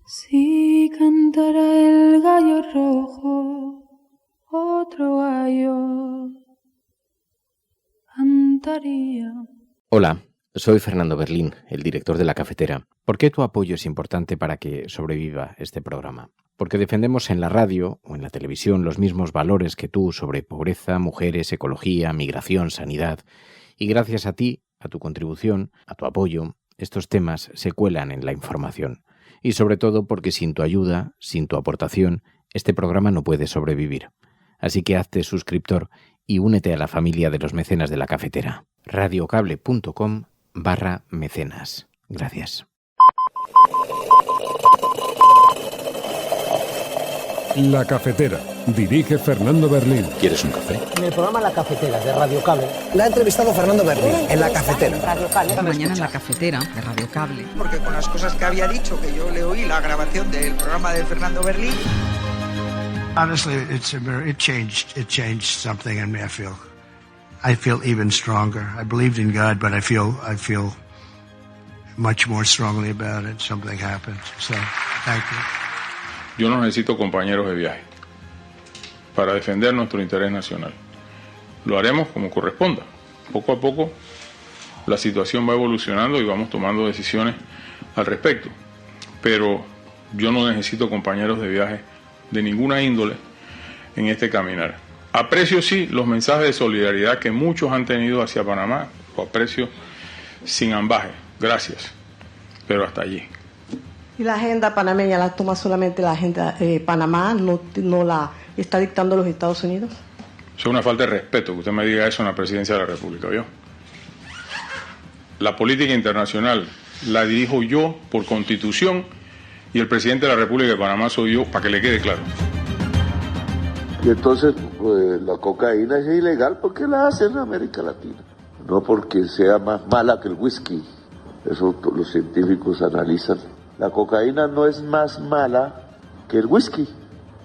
Si cantara el gallo rojo, otro gallo cantaría. Hola, soy Fernando Berlín, el director de La Cafetera. ¿Por qué tu apoyo es importante para que sobreviva este programa? Porque defendemos en la radio o en la televisión los mismos valores que tú sobre pobreza, mujeres, ecología, migración, sanidad. Y gracias a ti, a tu contribución, a tu apoyo, estos temas se cuelan en la información. Y sobre todo porque sin tu ayuda, sin tu aportación, este programa no puede sobrevivir. Así que hazte suscriptor y únete a la familia de los mecenas de La Cafetera. radiocable.com/mecenas. Gracias. La Cafetera. Dirige Fernando Berlín. ¿Quieres un café? En el programa La Cafetera de Radio Cable. La ha entrevistado Fernando Berlín en La Cafetera. Esta mañana en La Cafetera de Radio Cable. Porque con las cosas que había dicho, que yo le oí la grabación del programa de Fernando Berlín. Honestly, it changed something in me. I feel even stronger. I believed in God, but I feel much more strongly about it. Something happened. So, thank you. Yo no necesito compañeros de viaje para defender nuestro interés nacional. Lo haremos como corresponda. Poco a poco la situación va evolucionando y vamos tomando decisiones al respecto. Pero yo no necesito compañeros de viaje de ninguna índole en este caminar. Aprecio sí los mensajes de solidaridad que muchos han tenido hacia Panamá. Lo aprecio sin ambaje. Gracias. Pero hasta allí. ¿Y la agenda panameña la toma solamente la agenda Panamá? ¿No la está dictando los Estados Unidos? Es una falta de respeto que usted me diga eso en la presidencia de la República, ¿vio? La política internacional la dirijo yo por Constitución y el presidente de la República de Panamá soy yo, para que le quede claro. Y entonces la cocaína es ilegal porque la hacen en América Latina, no porque sea más mala que el whisky. Eso los científicos analizan. La cocaína no es más mala que el whisky.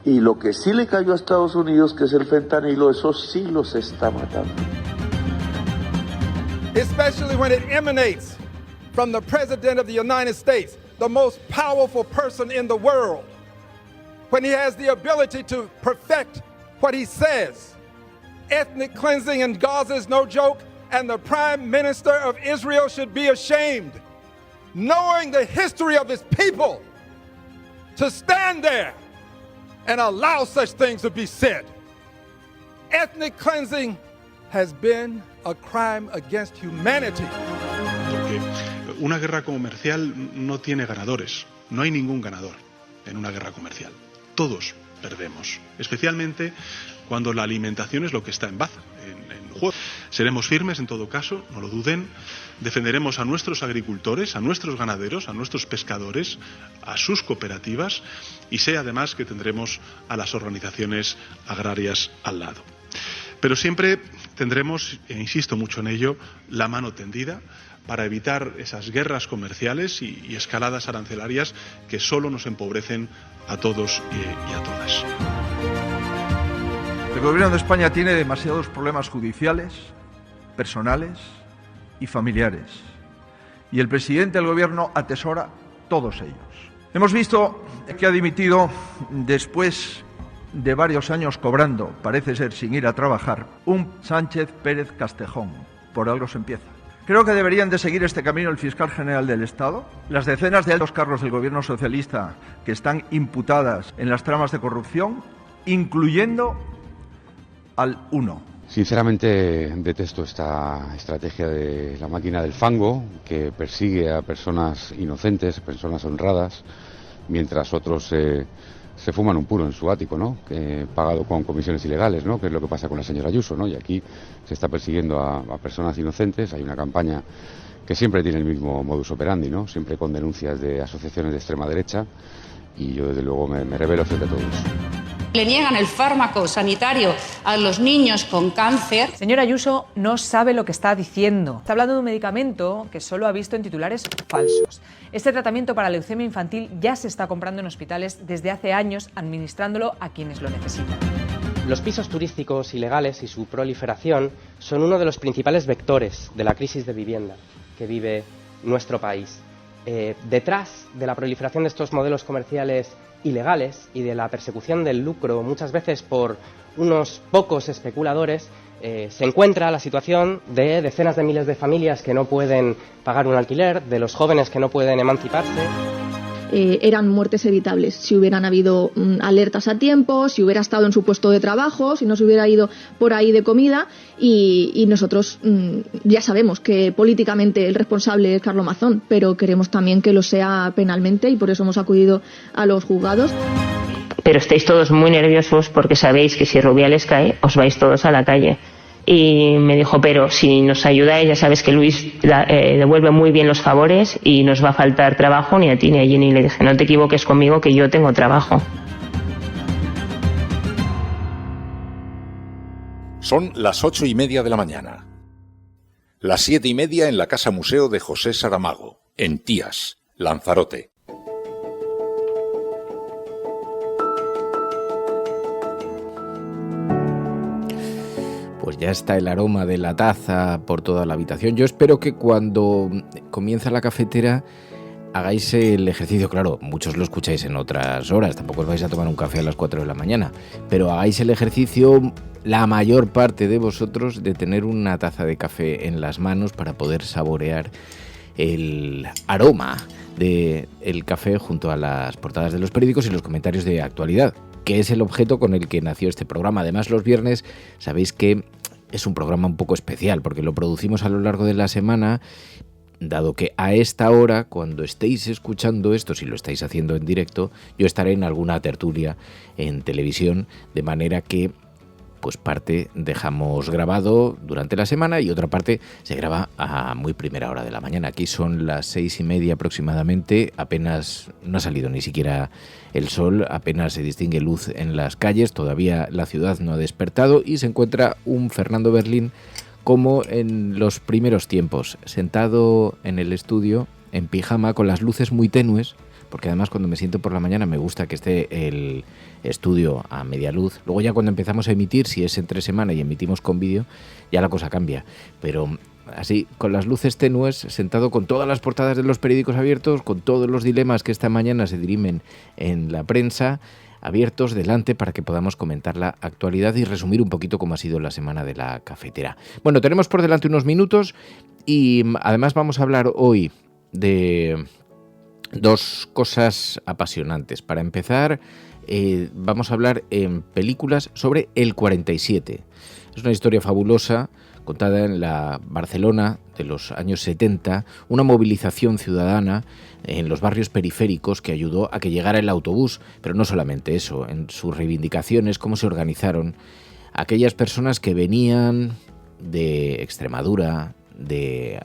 Y lo que sí le cayó a Estados Unidos, que es el fentanilo, eso sí los está matando. Especially when it emanates from the President of the United States, the most powerful person in the world. When he has the ability to perfect what he says. Ethnic cleansing in Gaza is no joke, and the Prime Minister of Israel should be ashamed, knowing the history of his people, to stand there and allow such things to be said. Ethnic cleansing has been a crime against humanity. Porque una guerra comercial no tiene ganadores. No hay ningún ganador en una guerra comercial. Todos perdemos, especialmente cuando la alimentación es lo que está en juego. Seremos firmes en todo caso, no lo duden. Defenderemos a nuestros agricultores, a nuestros ganaderos, a nuestros pescadores, a sus cooperativas, y sé además que tendremos a las organizaciones agrarias al lado. Pero siempre tendremos, e insisto mucho en ello, la mano tendida para evitar esas guerras comerciales y escaladas arancelarias que solo nos empobrecen a todos y a todas. El gobierno de España tiene demasiados problemas judiciales, personales y familiares. Y el presidente del gobierno atesora todos ellos. Hemos visto que ha dimitido después de varios años cobrando, parece ser sin ir a trabajar, un Sánchez Pérez Castejón. Por algo se empieza. Creo que deberían de seguir este camino el fiscal general del Estado, las decenas de altos cargos del gobierno socialista que están imputadas en las tramas de corrupción, incluyendo al uno. Sinceramente detesto esta estrategia de la máquina del fango que persigue a personas inocentes, personas honradas, mientras otros se fuman un puro en su ático, ¿no? Pagado con comisiones ilegales, ¿no? Que es lo que pasa con la señora Ayuso, ¿no? Y aquí se está persiguiendo a personas inocentes. Hay una campaña que siempre tiene el mismo modus operandi, ¿no? Siempre con denuncias de asociaciones de extrema derecha, y yo desde luego me rebelo frente a todo eso. Le niegan el fármaco sanitario a los niños con cáncer. Señora Ayuso no sabe lo que está diciendo. Está hablando de un medicamento que solo ha visto en titulares falsos. Este tratamiento para leucemia infantil ya se está comprando en hospitales desde hace años, administrándolo a quienes lo necesitan. Los pisos turísticos ilegales y su proliferación son uno de los principales vectores de la crisis de vivienda que vive nuestro país. detrás de la proliferación de estos modelos comerciales ilegales y de la persecución del lucro, muchas veces por unos pocos especuladores, se encuentra la situación de decenas de miles de familias que no pueden pagar un alquiler, de los jóvenes que no pueden emanciparse. Eran muertes evitables si hubieran habido alertas a tiempo, si hubiera estado en su puesto de trabajo, si no se hubiera ido por ahí de comida, y nosotros ya sabemos que políticamente el responsable es Carlos Mazón, pero queremos también que lo sea penalmente y por eso hemos acudido a los juzgados. Pero estáis todos muy nerviosos porque sabéis que si Rubiales cae os vais todos a la calle. Y me dijo, pero si nos ayudáis, ya sabes que Luis devuelve muy bien los favores y nos va a faltar trabajo ni a ti ni a Jenny. Le dije, no te equivoques conmigo que yo tengo trabajo. Son las 8:30 de la mañana. Las 7:30 en la Casa Museo de José Saramago, en Tías, Lanzarote. Pues ya está el aroma de la taza por toda la habitación. Yo espero que cuando comienza la cafetera hagáis el ejercicio. Claro, muchos lo escucháis en otras horas, tampoco os vais a tomar un café a las 4 de la mañana, pero hagáis el ejercicio, la mayor parte de vosotros, de tener una taza de café en las manos para poder saborear el aroma del café junto a las portadas de los periódicos y los comentarios de actualidad, que es el objeto con el que nació este programa. Además, los viernes sabéis que es un programa un poco especial porque lo producimos a lo largo de la semana, dado que a esta hora, cuando estéis escuchando esto, si lo estáis haciendo en directo, yo estaré en alguna tertulia en televisión, de manera que pues parte dejamos grabado durante la semana y otra parte se graba a muy primera hora de la mañana. Aquí son las 6:30 aproximadamente, apenas no ha salido ni siquiera el sol, apenas se distingue luz en las calles, todavía la ciudad no ha despertado y se encuentra un Fernando Berlín como en los primeros tiempos, sentado en el estudio en pijama con las luces muy tenues, porque además cuando me siento por la mañana me gusta que esté el estudio a media luz. Luego ya cuando empezamos a emitir, si es entre semana y emitimos con vídeo, ya la cosa cambia. Pero así, con las luces tenues, sentado con todas las portadas de los periódicos abiertos, con todos los dilemas que esta mañana se dirimen en la prensa, abiertos delante para que podamos comentar la actualidad y resumir un poquito cómo ha sido la semana de la cafetera. Bueno, tenemos por delante unos minutos y además vamos a hablar hoy de dos cosas apasionantes. Para empezar, vamos a hablar en películas sobre el 47. Es una historia fabulosa contada en la Barcelona de los años 70, una movilización ciudadana en los barrios periféricos que ayudó a que llegara el autobús, pero no solamente eso, en sus reivindicaciones, cómo se organizaron aquellas personas que venían de Extremadura, de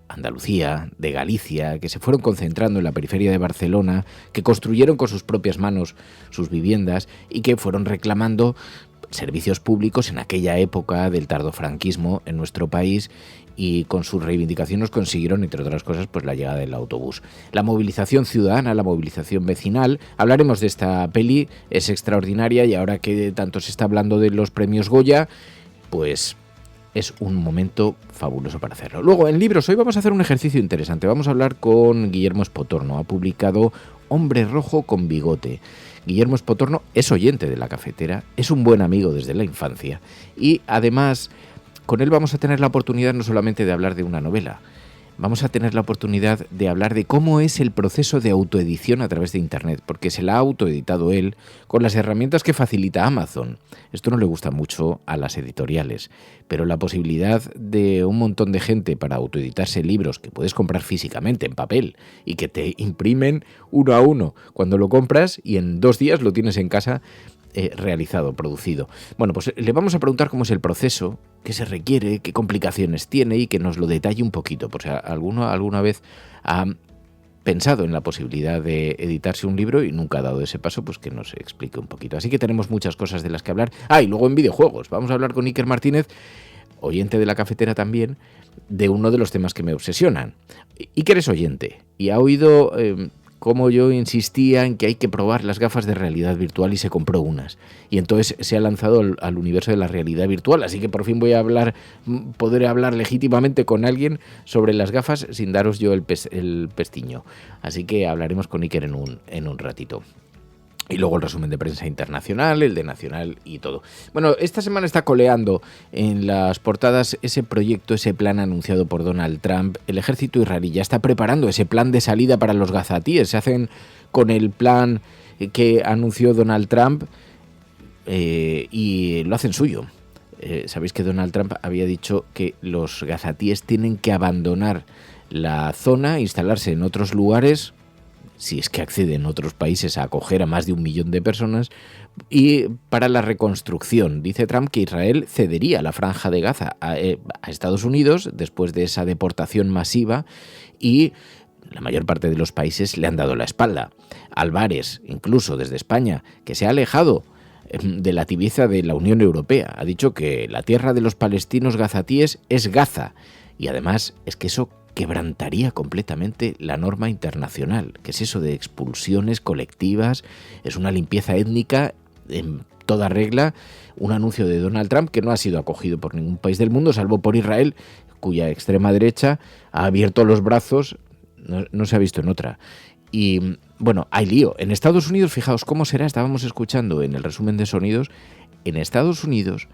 Andalucía, de Galicia, que se fueron concentrando en la periferia de Barcelona, que construyeron con sus propias manos sus viviendas y que fueron reclamando servicios públicos en aquella época del tardofranquismo en nuestro país, y con sus reivindicaciones consiguieron, entre otras cosas, pues la llegada del autobús. La movilización ciudadana, la movilización vecinal, hablaremos de esta peli, es extraordinaria, y ahora que tanto se está hablando de los premios Goya, pues es un momento fabuloso para hacerlo. Luego, en libros, hoy vamos a hacer un ejercicio interesante. Vamos a hablar con Guillermo Espotorno. Ha publicado Hombre Rojo con Bigote. Guillermo Espotorno es oyente de La Cafetera, es un buen amigo desde la infancia y además con él vamos a tener la oportunidad no solamente de hablar de una novela, vamos a tener la oportunidad de hablar de cómo es el proceso de autoedición a través de Internet, porque se la ha autoeditado él con las herramientas que facilita Amazon. Esto no le gusta mucho a las editoriales, pero la posibilidad de un montón de gente para autoeditarse libros que puedes comprar físicamente en papel y que te imprimen uno a uno cuando lo compras y en 2 días lo tienes en casa realizado, producido. Bueno, pues le vamos a preguntar cómo es el proceso, qué se requiere, qué complicaciones tiene y que nos lo detalle un poquito, por si alguna vez ha pensado en la posibilidad de editarse un libro y nunca ha dado ese paso, pues que nos explique un poquito. Así que tenemos muchas cosas de las que hablar. Y luego en videojuegos, vamos a hablar con Iker Martínez, oyente de La Cafetera también, de uno de los temas que me obsesionan. Iker es oyente y ha oído cómo yo insistía en que hay que probar las gafas de realidad virtual y se compró unas. Y entonces se ha lanzado al universo de la realidad virtual, así que por fin podré hablar legítimamente con alguien sobre las gafas sin daros yo el pestiño. Así que hablaremos con Iker en un ratito. Y luego el resumen de prensa internacional, el de nacional y todo. Bueno, esta semana está coleando en las portadas ese proyecto, ese plan anunciado por Donald Trump. El ejército israelí ya está preparando ese plan de salida para los gazatíes. Se hacen con el plan que anunció Donald Trump y lo hacen suyo. Sabéis que Donald Trump había dicho que los gazatíes tienen que abandonar la zona, instalarse en otros lugares, si es que acceden otros países a acoger a más de 1 millón de personas, y para la reconstrucción. Dice Trump que Israel cedería la franja de Gaza a Estados Unidos después de esa deportación masiva, y la mayor parte de los países le han dado la espalda. Álvarez, incluso desde España, que se ha alejado de la tibieza de la Unión Europea, ha dicho que la tierra de los palestinos gazatíes es Gaza, y además es que eso quebrantaría completamente la norma internacional. ¿Qué es eso de expulsiones colectivas? Es una limpieza étnica en toda regla. Un anuncio de Donald Trump que no ha sido acogido por ningún país del mundo, salvo por Israel, cuya extrema derecha ha abierto los brazos, no se ha visto en otra. Y bueno, hay lío. En Estados Unidos, fijaos cómo será, estábamos escuchando en el resumen de sonidos, en Estados Unidos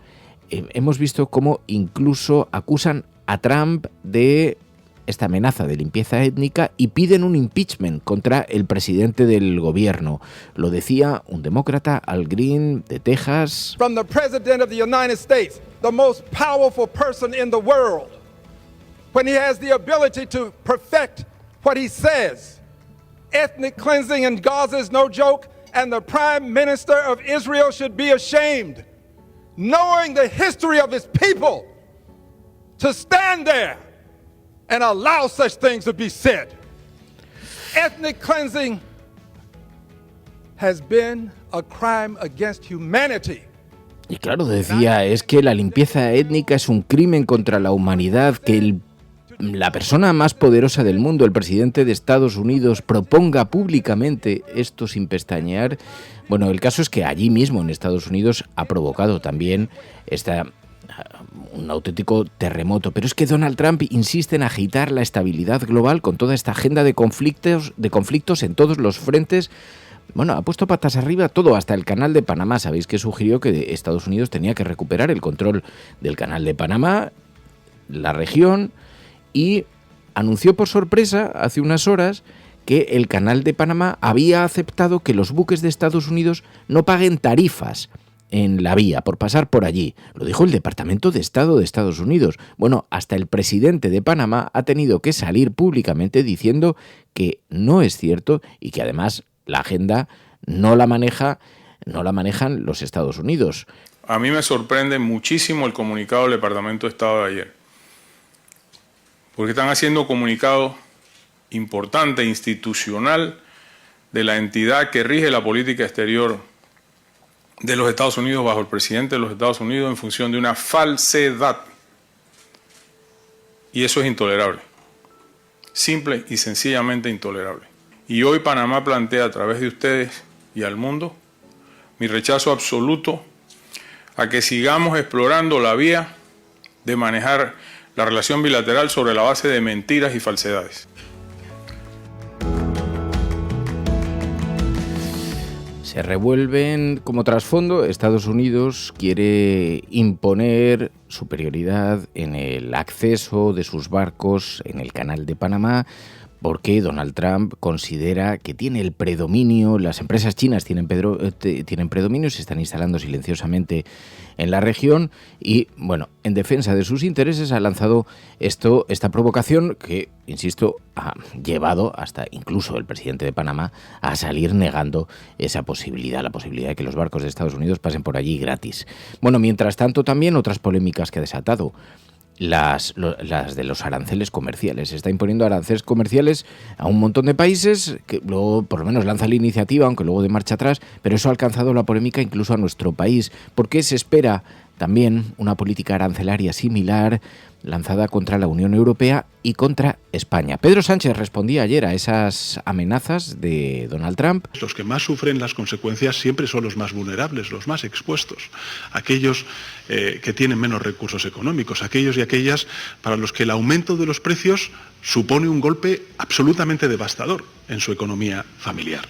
hemos visto cómo incluso acusan a Trump de esta amenaza de limpieza étnica y piden un impeachment contra el presidente del gobierno. Lo decía un demócrata, Al Green, de Texas. From the President of the United States, the most powerful person in the world, when he has the ability to perfect what he says. Ethnic cleansing in Gaza is no joke, and the Prime Minister of Israel should be ashamed, knowing the history of his people, to stand there and allow such things to be said. Ethnic cleansing has been a crime against humanity. Y claro, decía, es que la limpieza étnica es un crimen contra la humanidad, que la persona más poderosa del mundo, el presidente de Estados Unidos, proponga públicamente esto sin pestañear. Bueno, el caso es que allí mismo en Estados Unidos ha provocado también un auténtico terremoto. Pero es que Donald Trump insiste en agitar la estabilidad global con toda esta agenda de conflictos en todos los frentes. Bueno, ha puesto patas arriba todo, hasta el canal de Panamá. Sabéis que sugirió que Estados Unidos tenía que recuperar el control del canal de Panamá, la región, y anunció por sorpresa hace unas horas que el canal de Panamá había aceptado que los buques de Estados Unidos no paguen tarifas en la vía por pasar por allí. Lo dijo el Departamento de Estado de Estados Unidos. Bueno, hasta el presidente de Panamá ha tenido que salir públicamente diciendo que no es cierto y que además la agenda no la manejan los Estados Unidos. A mí me sorprende muchísimo el comunicado del Departamento de Estado de ayer, porque están haciendo comunicado importante, institucional, de la entidad que rige la política exterior de los Estados Unidos bajo el presidente de los Estados Unidos en función de una falsedad. Y eso es intolerable. Simple y sencillamente intolerable. Y hoy Panamá plantea a través de ustedes y al mundo mi rechazo absoluto a que sigamos explorando la vía de manejar la relación bilateral sobre la base de mentiras y falsedades. Se revuelven como trasfondo. Estados Unidos quiere imponer superioridad en el acceso de sus barcos en el canal de Panamá, porque Donald Trump considera que tiene el predominio, las empresas chinas tienen predominio, se están instalando silenciosamente en la región y, bueno, en defensa de sus intereses ha lanzado esta provocación que, insisto, ha llevado hasta incluso el presidente de Panamá a salir negando esa posibilidad, la posibilidad de que los barcos de Estados Unidos pasen por allí gratis. Bueno, mientras tanto también otras polémicas que ha desatado. Las de los aranceles comerciales. Se está imponiendo aranceles comerciales a un montón de países, que luego por lo menos lanza la iniciativa, aunque luego de marcha atrás, pero eso ha alcanzado la polémica incluso a nuestro país, porque se espera también una política arancelaria similar lanzada contra la Unión Europea y contra España. Pedro Sánchez respondía ayer a esas amenazas de Donald Trump. Los que más sufren las consecuencias siempre son los más vulnerables, los más expuestos, aquellos que tienen menos recursos económicos, aquellos y aquellas para los que el aumento de los precios supone un golpe absolutamente devastador en su economía familiar.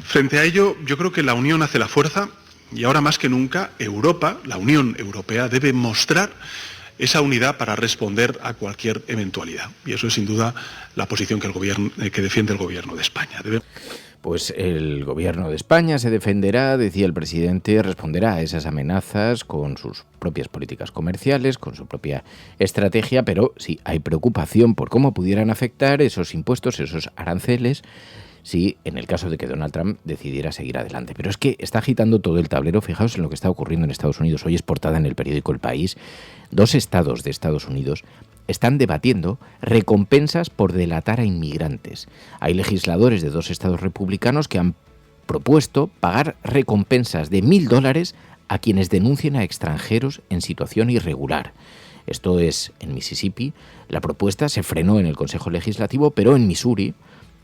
Frente a ello, yo creo que la unión hace la fuerza y ahora más que nunca Europa, la Unión Europea, debe mostrar esa unidad para responder a cualquier eventualidad. Y eso es sin duda la posición que defiende el Gobierno de España. Pues el Gobierno de España se defenderá, decía el presidente, responderá a esas amenazas con sus propias políticas comerciales, con su propia estrategia, pero sí hay preocupación por cómo pudieran afectar esos impuestos, esos aranceles, si en el caso de que Donald Trump decidiera seguir adelante. Pero es que está agitando todo el tablero. Fijaos en lo que está ocurriendo en Estados Unidos. Hoy es portada en el periódico El País. 2 estados de Estados Unidos están debatiendo recompensas por delatar a inmigrantes. Hay legisladores de 2 estados republicanos que han propuesto pagar recompensas de $1.000 a quienes denuncien a extranjeros en situación irregular. Esto es en Mississippi. La propuesta se frenó en el Consejo Legislativo, pero en Missouri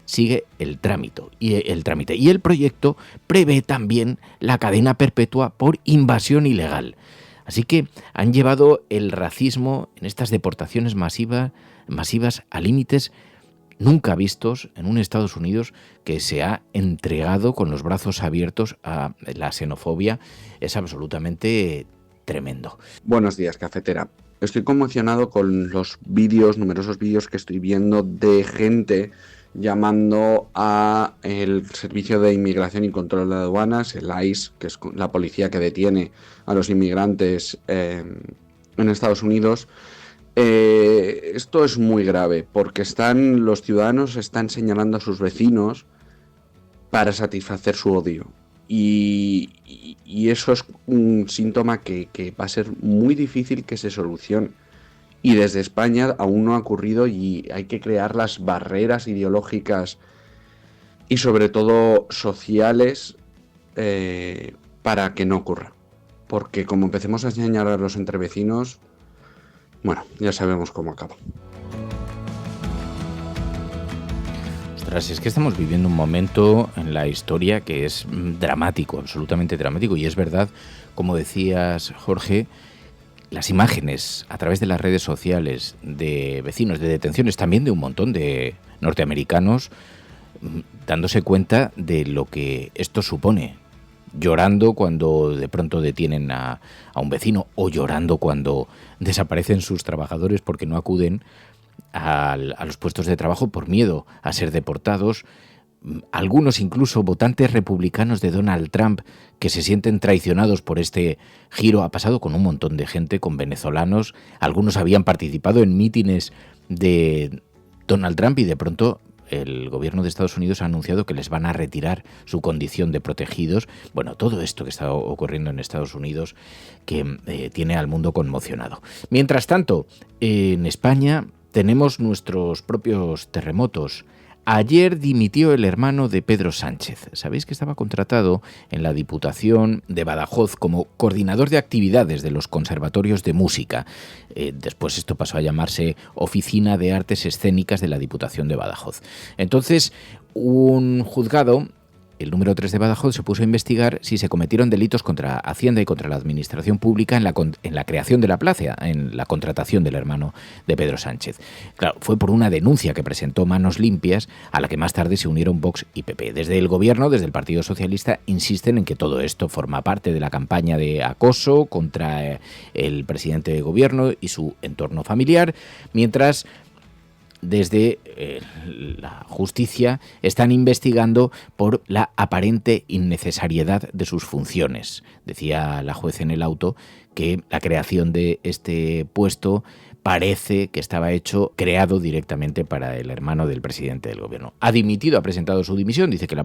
sigue el trámite. Y el proyecto prevé también la cadena perpetua por invasión ilegal. Así que han llevado el racismo en estas deportaciones masivas a límites nunca vistos en un Estados Unidos que se ha entregado con los brazos abiertos a la xenofobia. Es absolutamente tremendo. Buenos días, cafetera. Estoy conmocionado con los numerosos vídeos que estoy viendo de gente llamando a el Servicio de Inmigración y Control de Aduanas, el ICE, que es la policía que detiene a los inmigrantes en Estados Unidos. Esto es muy grave porque los ciudadanos están señalando a sus vecinos para satisfacer su odio. Y eso es un síntoma que va a ser muy difícil que se solucione. Y desde España aún no ha ocurrido y hay que crear las barreras ideológicas y sobre todo sociales para que no ocurra. Porque como empecemos a señalarlos entre vecinos, bueno, ya sabemos cómo acaba. Ostras, es que estamos viviendo un momento en la historia que es dramático, absolutamente dramático. Y es verdad, como decías, Jorge, las imágenes a través de las redes sociales de vecinos, de detenciones también de un montón de norteamericanos, dándose cuenta de lo que esto supone, llorando cuando de pronto detienen a un vecino o llorando cuando desaparecen sus trabajadores porque no acuden a los puestos de trabajo por miedo a ser deportados. Algunos incluso votantes republicanos de Donald Trump que se sienten traicionados por este giro. Ha pasado con un montón de gente, con venezolanos. Algunos habían participado en mítines de Donald Trump y de pronto el gobierno de Estados Unidos ha anunciado que les van a retirar su condición de protegidos. Bueno, todo esto que está ocurriendo en Estados Unidos que tiene al mundo conmocionado. Mientras tanto, en España tenemos nuestros propios terremotos. Ayer dimitió el hermano de Pedro Sánchez. Sabéis que estaba contratado en la Diputación de Badajoz como coordinador de actividades de los conservatorios de música. Después esto pasó a llamarse Oficina de Artes Escénicas de la Diputación de Badajoz. Entonces, un juzgado, el número 3 de Badajoz, se puso a investigar si se cometieron delitos contra Hacienda y contra la Administración Pública en la creación de la plaza, en la contratación del hermano de Pedro Sánchez. Claro, fue por una denuncia que presentó Manos Limpias, a la que más tarde se unieron Vox y PP. Desde el Gobierno, desde el Partido Socialista, insisten en que todo esto forma parte de la campaña de acoso contra el presidente de Gobierno y su entorno familiar, mientras desde la justicia están investigando por la aparente innecesariedad de sus funciones. Decía la juez en el auto que la creación de este puesto parece que estaba creado directamente para el hermano del presidente del gobierno. Ha dimitido, ha presentado su dimisión, dice que la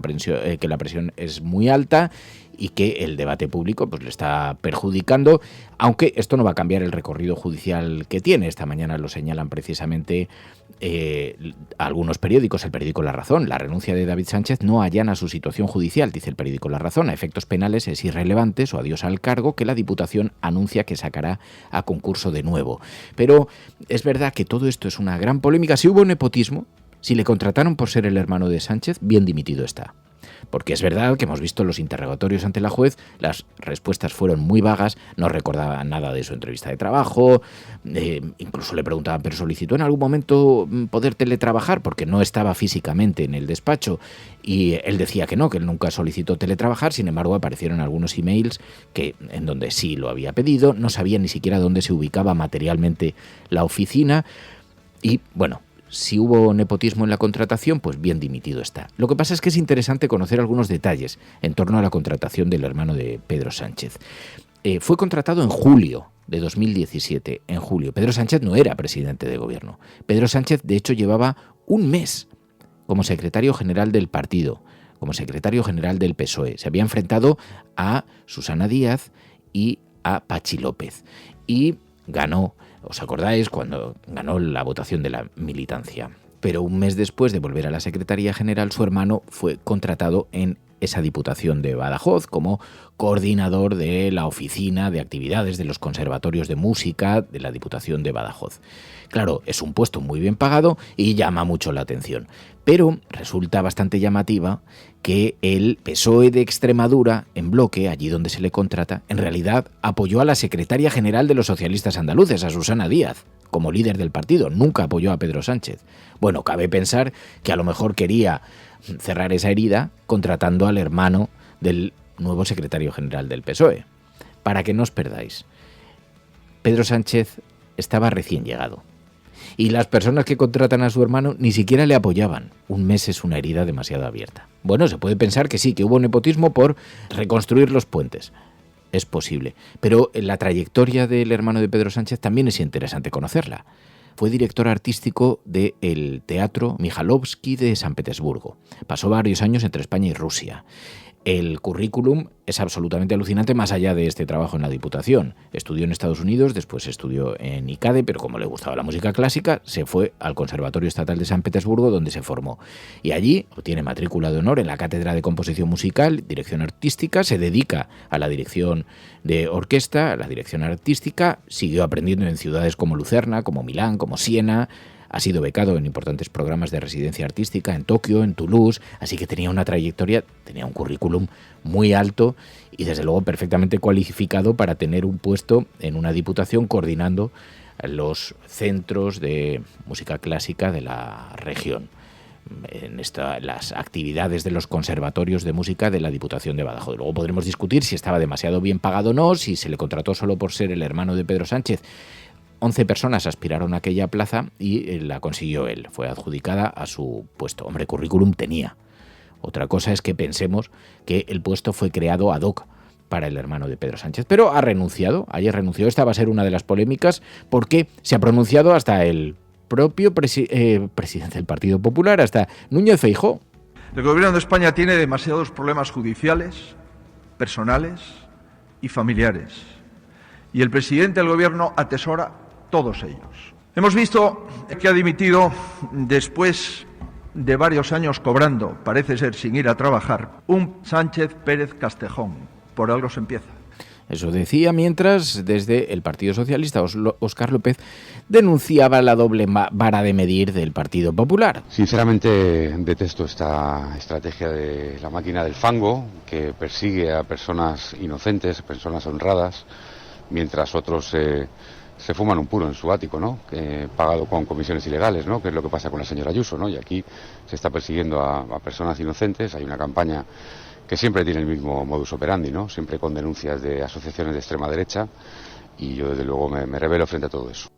presión es muy alta y que el debate público pues le está perjudicando, aunque esto no va a cambiar el recorrido judicial que tiene. Esta mañana lo señalan precisamente algunos periódicos, el periódico La Razón. La renuncia de David Sánchez no allana su situación judicial, dice el periódico La Razón. A efectos penales es irrelevante su adiós al cargo, que la Diputación anuncia que sacará a concurso de nuevo. Pero es verdad que todo esto es una gran polémica. Si hubo nepotismo, si le contrataron por ser el hermano de Sánchez, bien dimitido está. Porque es verdad que hemos visto los interrogatorios ante la juez, las respuestas fueron muy vagas, no recordaba nada de su entrevista de trabajo, incluso le preguntaban, ¿pero solicitó en algún momento poder teletrabajar? Porque no estaba físicamente en el despacho, y él decía que no, que él nunca solicitó teletrabajar. Sin embargo, aparecieron algunos emails en donde sí lo había pedido, no sabía ni siquiera dónde se ubicaba materialmente la oficina, y bueno, si hubo nepotismo en la contratación, pues bien dimitido está. Lo que pasa es que es interesante conocer algunos detalles en torno a la contratación del hermano de Pedro Sánchez. Fue contratado en julio de 2017, en julio. Pedro Sánchez no era presidente de gobierno. Pedro Sánchez, de hecho, llevaba un mes como secretario general del partido, como secretario general del PSOE. Se había enfrentado a Susana Díaz y a Pachi López. Y ganó. ¿Os acordáis cuando ganó la votación de la militancia? Pero un mes después de volver a la Secretaría General, su hermano fue contratado en esa Diputación de Badajoz como coordinador de la oficina de actividades de los conservatorios de música de la Diputación de Badajoz. Claro, es un puesto muy bien pagado y llama mucho la atención, pero resulta bastante llamativa que el PSOE de Extremadura, en bloque, allí donde se le contrata, en realidad apoyó a la secretaria general de los socialistas andaluces, a Susana Díaz, como líder del partido. Nunca apoyó a Pedro Sánchez. Bueno, cabe pensar que a lo mejor quería cerrar esa herida contratando al hermano del nuevo secretario general del PSOE. Para que no os perdáis, Pedro Sánchez estaba recién llegado. Y las personas que contratan a su hermano ni siquiera le apoyaban. Un mes es una herida demasiado abierta. Bueno, se puede pensar que sí, que hubo nepotismo por reconstruir los puentes. Es posible. Pero la trayectoria del hermano de Pedro Sánchez también es interesante conocerla. Fue director artístico del Teatro Mijalovsky de San Petersburgo. Pasó varios años entre España y Rusia. El currículum es absolutamente alucinante más allá de este trabajo en la Diputación. Estudió en Estados Unidos, después estudió en ICADE, pero como le gustaba la música clásica, se fue al Conservatorio Estatal de San Petersburgo, donde se formó. Y allí obtiene matrícula de honor en la Cátedra de Composición Musical, Dirección Artística, se dedica a la dirección de orquesta, a la dirección artística, siguió aprendiendo en ciudades como Lucerna, como Milán, como Siena. Ha sido becado en importantes programas de residencia artística en Tokio, en Toulouse, así que tenía una trayectoria, tenía un currículum muy alto y desde luego perfectamente cualificado para tener un puesto en una diputación coordinando los centros de música clásica de la región, en las actividades de los conservatorios de música de la Diputación de Badajoz. Luego podremos discutir si estaba demasiado bien pagado o no, si se le contrató solo por ser el hermano de Pedro Sánchez. 11 personas aspiraron a aquella plaza y la consiguió él. Fue adjudicada a su puesto. Hombre, currículum tenía. Otra cosa es que pensemos que el puesto fue creado ad hoc para el hermano de Pedro Sánchez. Pero ha renunciado. Ayer renunció. Esta va a ser una de las polémicas porque se ha pronunciado hasta el propio presidente del Partido Popular, hasta Núñez Feijóo. El gobierno de España tiene demasiados problemas judiciales, personales y familiares. Y el presidente del gobierno atesora todos ellos. Hemos visto que ha dimitido después de varios años cobrando, parece ser sin ir a trabajar, un Sánchez Pérez Castejón. Por algo se empieza. Eso decía mientras desde el Partido Socialista Óscar López denunciaba la doble vara de medir del Partido Popular. Sinceramente detesto esta estrategia de la máquina del fango que persigue a personas inocentes, personas honradas, mientras otros se fuman un puro en su ático, ¿no? Pagado con comisiones ilegales, ¿no? Que es lo que pasa con la señora Ayuso, ¿no? Y aquí se está persiguiendo a personas inocentes. Hay una campaña que siempre tiene el mismo modus operandi, ¿no? Siempre con denuncias de asociaciones de extrema derecha, y yo desde luego me rebelo frente a todo eso.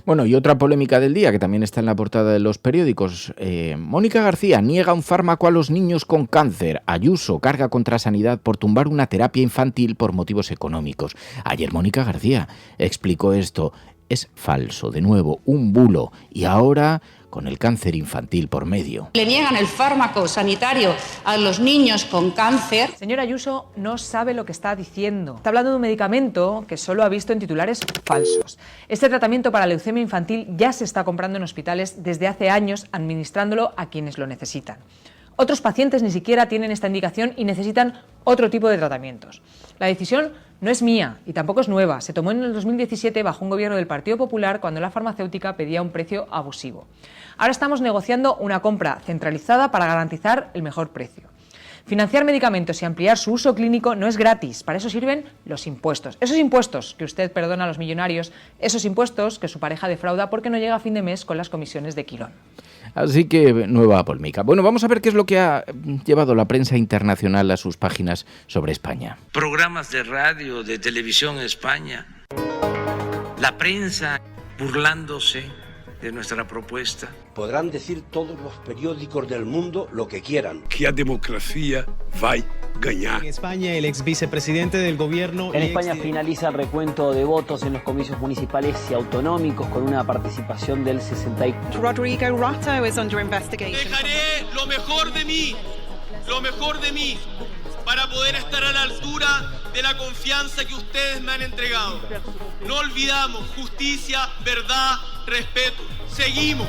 Bueno, y otra polémica del día que también está en la portada de los periódicos. Mónica García niega un fármaco a los niños con cáncer. Ayuso carga contra Sanidad por tumbar una terapia infantil por motivos económicos. Ayer Mónica García explicó esto es falso. De nuevo, un bulo. Y ahora con el cáncer infantil por medio. Le niegan el fármaco sanitario a los niños con cáncer. Señora Ayuso no sabe lo que está diciendo. Está hablando de un medicamento que solo ha visto en titulares falsos. Este tratamiento para leucemia infantil ya se está comprando en hospitales desde hace años, administrándolo a quienes lo necesitan. Otros pacientes ni siquiera tienen esta indicación y necesitan otro tipo de tratamientos. La decisión no es mía y tampoco es nueva. Se tomó en el 2017 bajo un gobierno del Partido Popular cuando la farmacéutica pedía un precio abusivo. Ahora estamos negociando una compra centralizada para garantizar el mejor precio. Financiar medicamentos y ampliar su uso clínico no es gratis, para eso sirven los impuestos. Esos impuestos que usted perdona a los millonarios, esos impuestos que su pareja defrauda porque no llega a fin de mes con las comisiones de Quirón. Así que nueva polémica. Bueno, vamos a ver qué es lo que ha llevado la prensa internacional a sus páginas sobre España. Programas de radio, de televisión en España, la prensa burlándose de nuestra propuesta. Podrán decir todos los periódicos del mundo lo que quieran. Que a democracia va a ganar. En España, el ex vicepresidente del gobierno... En España finaliza el recuento de votos en los comicios municipales y autonómicos con una participación del 64%. Rodrigo Rato is under investigation. Dejaré lo mejor de mí, para poder estar a la altura de la confianza que ustedes me han entregado. No olvidamos justicia, verdad, respeto. Seguimos.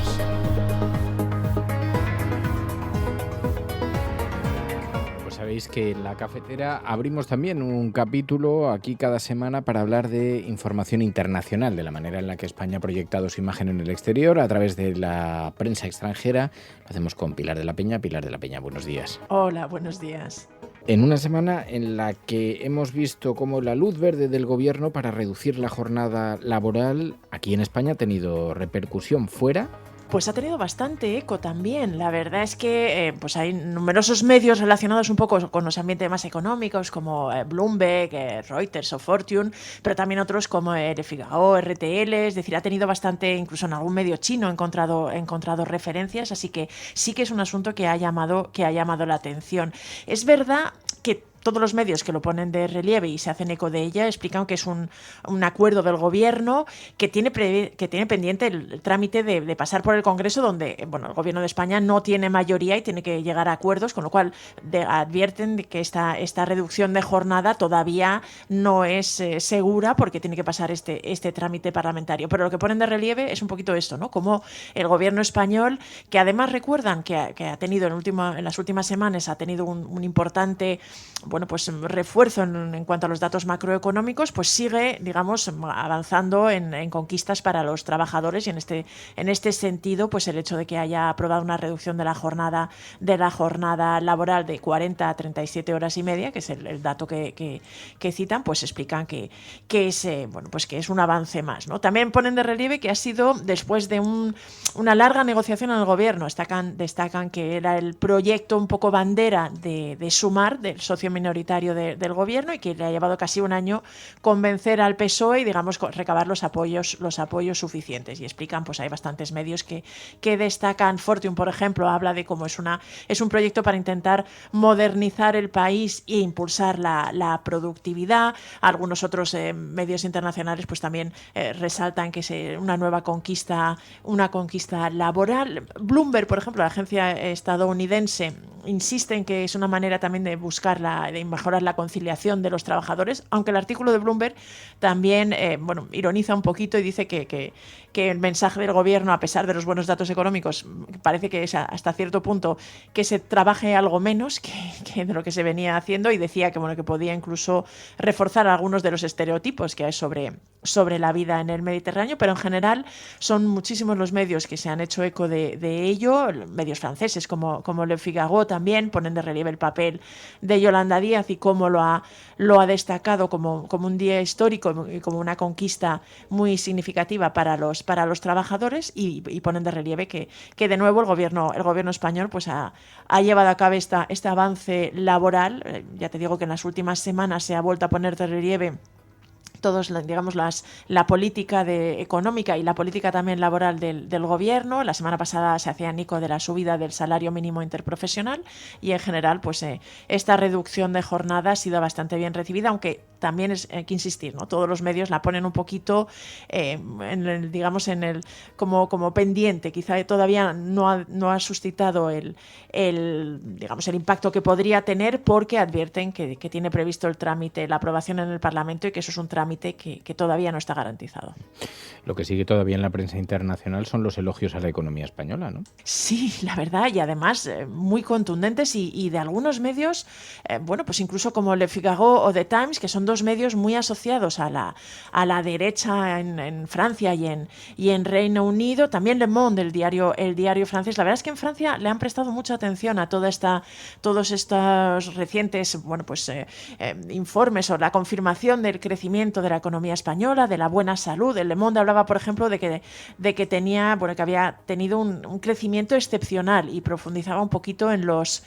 Pues sabéis que en La Cafetera abrimos también un capítulo aquí cada semana para hablar de información internacional, de la manera en la que España ha proyectado su imagen en el exterior a través de la prensa extranjera. Lo hacemos con Pilar de la Peña. Pilar de la Peña, buenos días. Hola, buenos días. En una semana en la que hemos visto cómo la luz verde del gobierno para reducir la jornada laboral aquí en España ha tenido repercusión fuera. Pues ha tenido bastante eco también. La verdad es que pues hay numerosos medios relacionados un poco con los ambientes más económicos, como Bloomberg, Reuters o Fortune, pero también otros como Le Figaro, RTL. Es decir, ha tenido bastante, incluso en algún medio chino he encontrado referencias, así que sí que es un asunto que ha llamado la atención. Es verdad que todos los medios que lo ponen de relieve y se hacen eco de ella explican que es un acuerdo del gobierno que tiene pendiente el trámite de pasar por el Congreso, donde el gobierno de España no tiene mayoría y tiene que llegar a acuerdos, con lo cual advierten de que esta reducción de jornada todavía no es segura porque tiene que pasar este trámite parlamentario. Pero lo que ponen de relieve es un poquito esto, ¿no? Como el gobierno español, que además recuerdan que ha tenido en las últimas semanas ha tenido un importante refuerzo en cuanto a los datos macroeconómicos, pues sigue, digamos, avanzando en conquistas para los trabajadores, y en este sentido, pues el hecho de que haya aprobado una reducción de la jornada laboral de 40 a 37 horas y media, que es el dato que citan, pues explican que es un avance más, ¿no? También ponen de relieve que ha sido después de una larga negociación en el gobierno. Destacan que era el proyecto un poco bandera de Sumar, del socio minoritario del gobierno, y que le ha llevado casi un año convencer al PSOE y, digamos, recabar los apoyos suficientes. Y explican, pues hay bastantes medios que destacan. Fortune, por ejemplo, habla de cómo es un proyecto para intentar modernizar el país e impulsar la productividad. Algunos otros medios internacionales pues también resaltan que es una nueva conquista laboral. Bloomberg, por ejemplo, la agencia estadounidense, insiste en que es una manera también de buscar de mejorar la conciliación de los trabajadores, aunque el artículo de Bloomberg también ironiza un poquito y dice que el mensaje del gobierno, a pesar de los buenos datos económicos, parece que es hasta cierto punto que se trabaje algo menos que de lo que se venía haciendo, y decía que podía incluso reforzar algunos de los estereotipos que hay sobre la vida en el Mediterráneo, pero en general son muchísimos los medios que se han hecho eco de ello. Medios franceses como Le Figaro también ponen de relieve el papel de Yolanda Díaz y cómo lo ha destacado como un día histórico y como una conquista muy significativa para los trabajadores, y ponen de relieve que de nuevo el gobierno español pues ha llevado a cabo este avance laboral. Ya te digo que en las últimas semanas se ha vuelto a poner de relieve todos, digamos, la política económica y la política también laboral del gobierno. La semana pasada se hacía eco de la subida del salario mínimo interprofesional, y en general pues esta reducción de jornada ha sido bastante bien recibida, aunque también hay que insistir, ¿no? Todos los medios la ponen un poquito como pendiente. Quizá todavía no ha suscitado el impacto que podría tener, porque advierten que tiene previsto el trámite, la aprobación en el Parlamento, y que eso es un trámite que todavía no está garantizado. Lo que sigue todavía en la prensa internacional son los elogios a la economía española, ¿no? Sí, la verdad, y además muy contundentes y de algunos medios, pues incluso como Le Figaro o The Times, que son dos medios muy asociados a la derecha en Francia y en Reino Unido. También Le Monde, el diario francés. La verdad es que en Francia le han prestado mucha atención a todos estos recientes informes o la confirmación del crecimiento de la economía española, de la buena salud. El Le Monde hablaba, por ejemplo, de que que había tenido un crecimiento excepcional, y profundizaba un poquito en los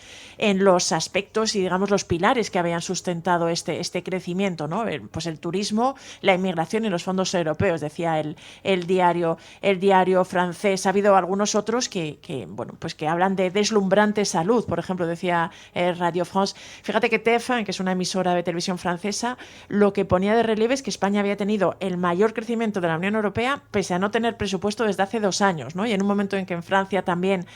aspectos y, digamos, los pilares que habían sustentado este crecimiento, ¿no? Pues el turismo, la inmigración y los fondos europeos, decía el diario francés. Ha habido algunos otros que hablan de deslumbrante salud, por ejemplo, decía Radio France. Fíjate que TF1, que es una emisora de televisión francesa, lo que ponía de relieve es que España había tenido el mayor crecimiento de la Unión Europea pese a no tener presupuesto desde hace 2 años, ¿no? Y en un momento en que en Francia también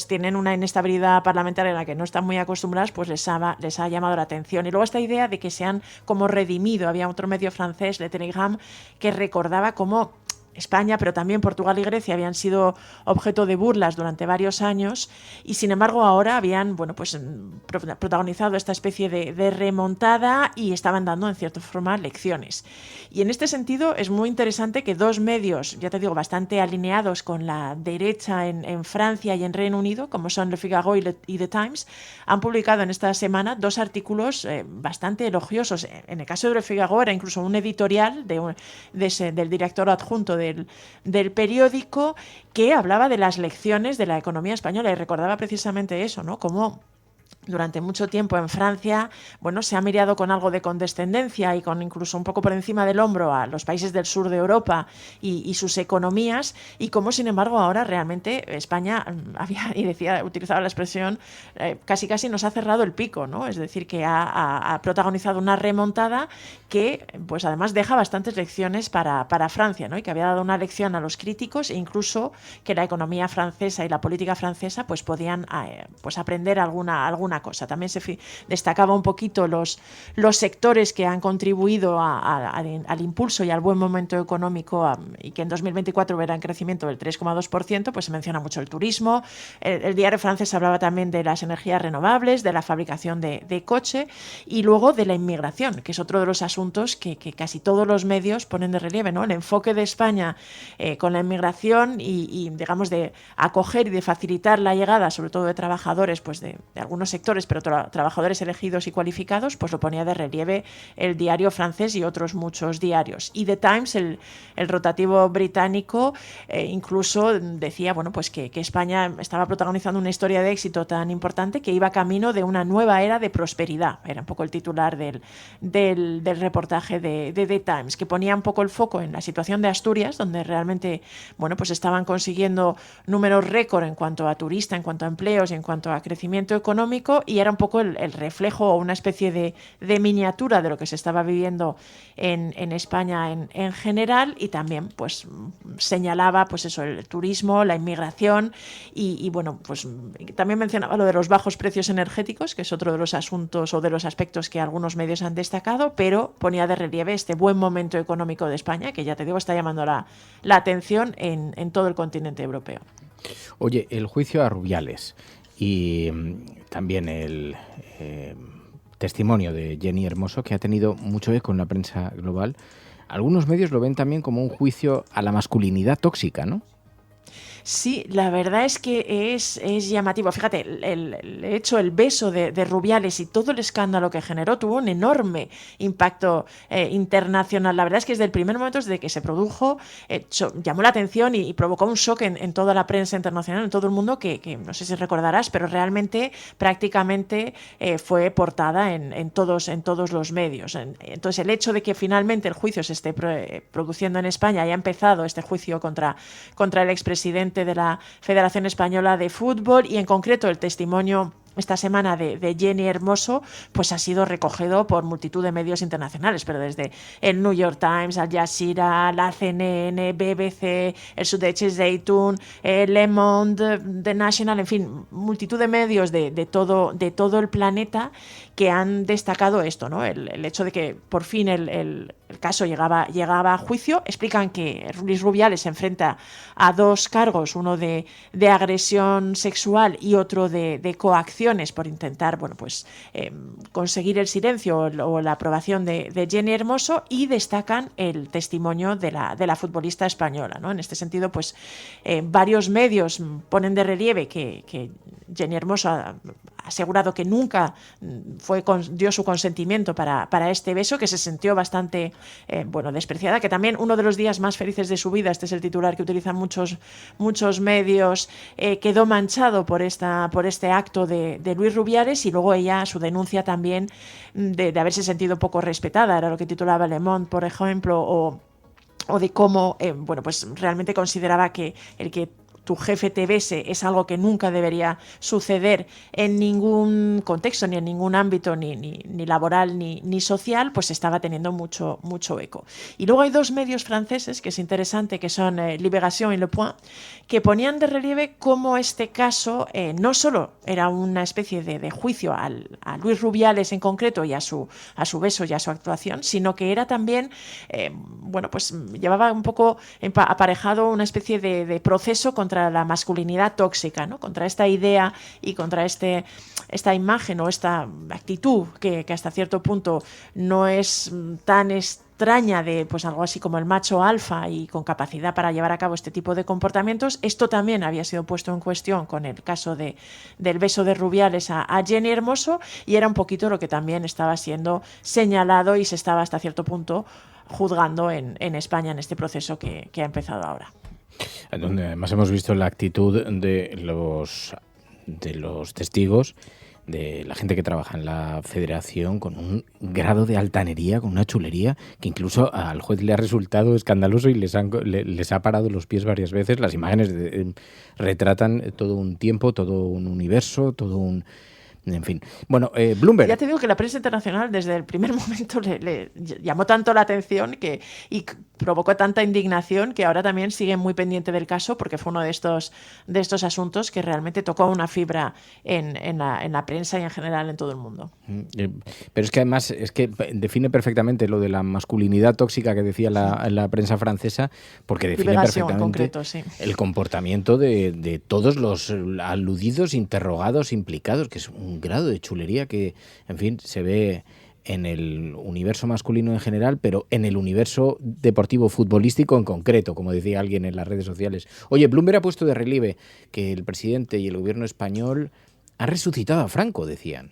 tienen una inestabilidad parlamentaria en la que no están muy acostumbradas, pues les ha llamado la atención. Y luego esta idea de que se han como redimido. Había otro medio francés, Le Telegram, que recordaba cómo España, pero también Portugal y Grecia habían sido objeto de burlas durante varios años, y sin embargo ahora habían protagonizado esta especie de remontada y estaban dando en cierta forma lecciones. Y en este sentido es muy interesante que dos medios, ya te digo, bastante alineados con la derecha en Francia y en Reino Unido, como son Le Figaro y The Times, han publicado en esta semana 2 artículos bastante elogiosos. En el caso de Le Figaro era incluso un editorial del director adjunto del periódico, que hablaba de las lecciones de la economía española y recordaba precisamente eso, ¿no? Como durante mucho tiempo en Francia, se ha mirado con algo de condescendencia y con incluso un poco por encima del hombro a los países del sur de Europa y sus economías, y cómo, sin embargo, ahora realmente España utilizaba la expresión, casi nos ha cerrado el pico, ¿no? Es decir, que ha protagonizado una remontada que, pues además, deja bastantes lecciones para Francia, ¿no? Y que había dado una lección a los críticos, e incluso que la economía francesa y la política francesa pues podían aprender alguna cosa. También se destacaba un poquito los sectores que han contribuido al impulso y al buen momento económico, y que en 2024 verán crecimiento del 3,2%, pues se menciona mucho el turismo. El diario francés hablaba también de las energías renovables, de la fabricación de coche, y luego de la inmigración, que es otro de los asuntos que casi todos los medios ponen de relieve, ¿no? El enfoque de España con la inmigración y digamos, de acoger y de facilitar la llegada, sobre todo de trabajadores, pues de algunos sectores, pero trabajadores elegidos y cualificados, pues lo ponía de relieve el diario francés y otros muchos diarios. Y The Times, el rotativo británico, incluso decía que España estaba protagonizando una historia de éxito tan importante que iba camino de una nueva era de prosperidad. Era un poco el titular del reportaje de The Times, que ponía un poco el foco en la situación de Asturias, donde realmente estaban consiguiendo números récord en cuanto a turista, en cuanto a empleos y en cuanto a crecimiento económico, y era un poco el reflejo o una especie de miniatura de lo que se estaba viviendo en España en general, y también pues señalaba el turismo, la inmigración y también mencionaba lo de los bajos precios energéticos, que es otro de los asuntos o de los aspectos que algunos medios han destacado, pero ponía de relieve este buen momento económico de España, que ya te digo está llamando la atención en todo el continente europeo. Oye, el juicio a Rubiales y también el testimonio de Jenny Hermoso, que ha tenido mucho eco en la prensa global. Algunos medios lo ven también como un juicio a la masculinidad tóxica, ¿no? Sí, la verdad es que es llamativo. Fíjate, el beso de Rubiales y todo el escándalo que generó tuvo un enorme impacto internacional. La verdad es que desde el primer momento, desde que se produjo, llamó la atención y provocó un shock en toda la prensa internacional, en todo el mundo, que no sé si recordarás, pero realmente prácticamente fue portada en todos los medios. Entonces, el hecho de que finalmente el juicio se esté produciendo en España, haya empezado este juicio contra el expresidente de la Federación Española de Fútbol, y en concreto el testimonio esta semana de Jenny Hermoso, pues ha sido recogido por multitud de medios internacionales, pero desde el New York Times, Al Jazeera, la CNN, BBC, el Süddeutsche Zeitung, Le Monde, The National, en fin, multitud de medios de todo el planeta que han destacado esto, ¿no? El hecho de que por fin el caso llegaba a juicio. Explican que Luis Rubiales se enfrenta a 2 cargos, uno de agresión sexual y otro de coacciones por intentar, bueno, pues conseguir el silencio o la aprobación de Jenny Hermoso, y destacan el testimonio de la futbolista española, ¿no? En este sentido, pues varios medios ponen de relieve que Jenny Hermoso ha asegurado que nunca dio su consentimiento para este beso, que se sintió bastante despreciada, que también uno de los días más felices de su vida, este es el titular que utilizan muchos medios, quedó manchado por este acto de Luis Rubiales, y luego ella, su denuncia también de haberse sentido poco respetada, era lo que titulaba Le Monde, por ejemplo, o de cómo pues realmente consideraba que el que tu jefe te bese es algo que nunca debería suceder en ningún contexto, ni en ningún ámbito, ni laboral, ni social, pues estaba teniendo mucho eco. Y luego hay 2 medios franceses, que es interesante, que son Libération y Le Point, que ponían de relieve cómo este caso no solo era una especie de juicio a Luis Rubiales en concreto y a su beso y a su actuación, sino que era también, pues llevaba un poco aparejado una especie de proceso contra la masculinidad tóxica, ¿no? Contra esta idea y contra esta imagen o esta actitud que hasta cierto punto no es tan extraña, de pues algo así como el macho alfa y con capacidad para llevar a cabo este tipo de comportamientos. Esto también había sido puesto en cuestión con el caso del beso de Rubiales a Jenny Hermoso, y era un poquito lo que también estaba siendo señalado y se estaba hasta cierto punto juzgando en España en este proceso que ha empezado ahora. Donde además hemos visto la actitud de los testigos, de la gente que trabaja en la federación, con un grado de altanería, con una chulería, que incluso al juez le ha resultado escandaloso y les ha parado los pies varias veces. Las imágenes retratan todo un tiempo, todo un universo, todo un... En fin. Bueno, Bloomberg. Ya te digo que la prensa internacional desde el primer momento le llamó tanto la atención y provocó tanta indignación, que ahora también sigue muy pendiente del caso, porque fue uno de estos asuntos que realmente tocó una fibra en la prensa y en general en todo el mundo. Pero es que además define perfectamente lo de la masculinidad tóxica que decía la prensa francesa, porque define perfectamente concreto, sí, el comportamiento de todos los aludidos, interrogados, implicados, que es un grado de chulería que, en fin, se ve en el universo masculino en general, pero en el universo deportivo futbolístico en concreto, como decía alguien en las redes sociales. Oye, Bloomberg ha puesto de relieve que el presidente y el gobierno español han resucitado a Franco, decían.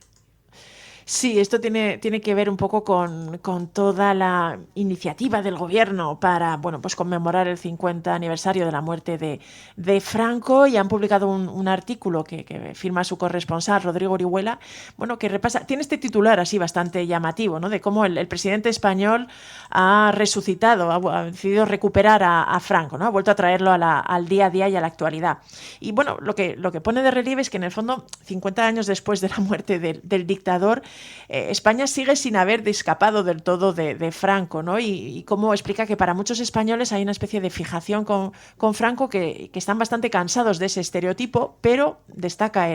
Sí, esto tiene que ver un poco con toda la iniciativa del gobierno para, pues conmemorar el 50 aniversario de la muerte de Franco, y han publicado un artículo que firma su corresponsal, Rodrigo Orihuela, que repasa, tiene este titular así bastante llamativo, ¿no? De cómo el presidente español ha resucitado, ha decidido recuperar a Franco, ¿no? Ha vuelto a traerlo al día a día y a la actualidad. Y lo que pone de relieve es que en el fondo, 50 años después de la muerte del dictador, España sigue sin haber escapado del todo de Franco, ¿no? Y cómo explica que para muchos españoles hay una especie de fijación con Franco, que están bastante cansados de ese estereotipo, pero destaca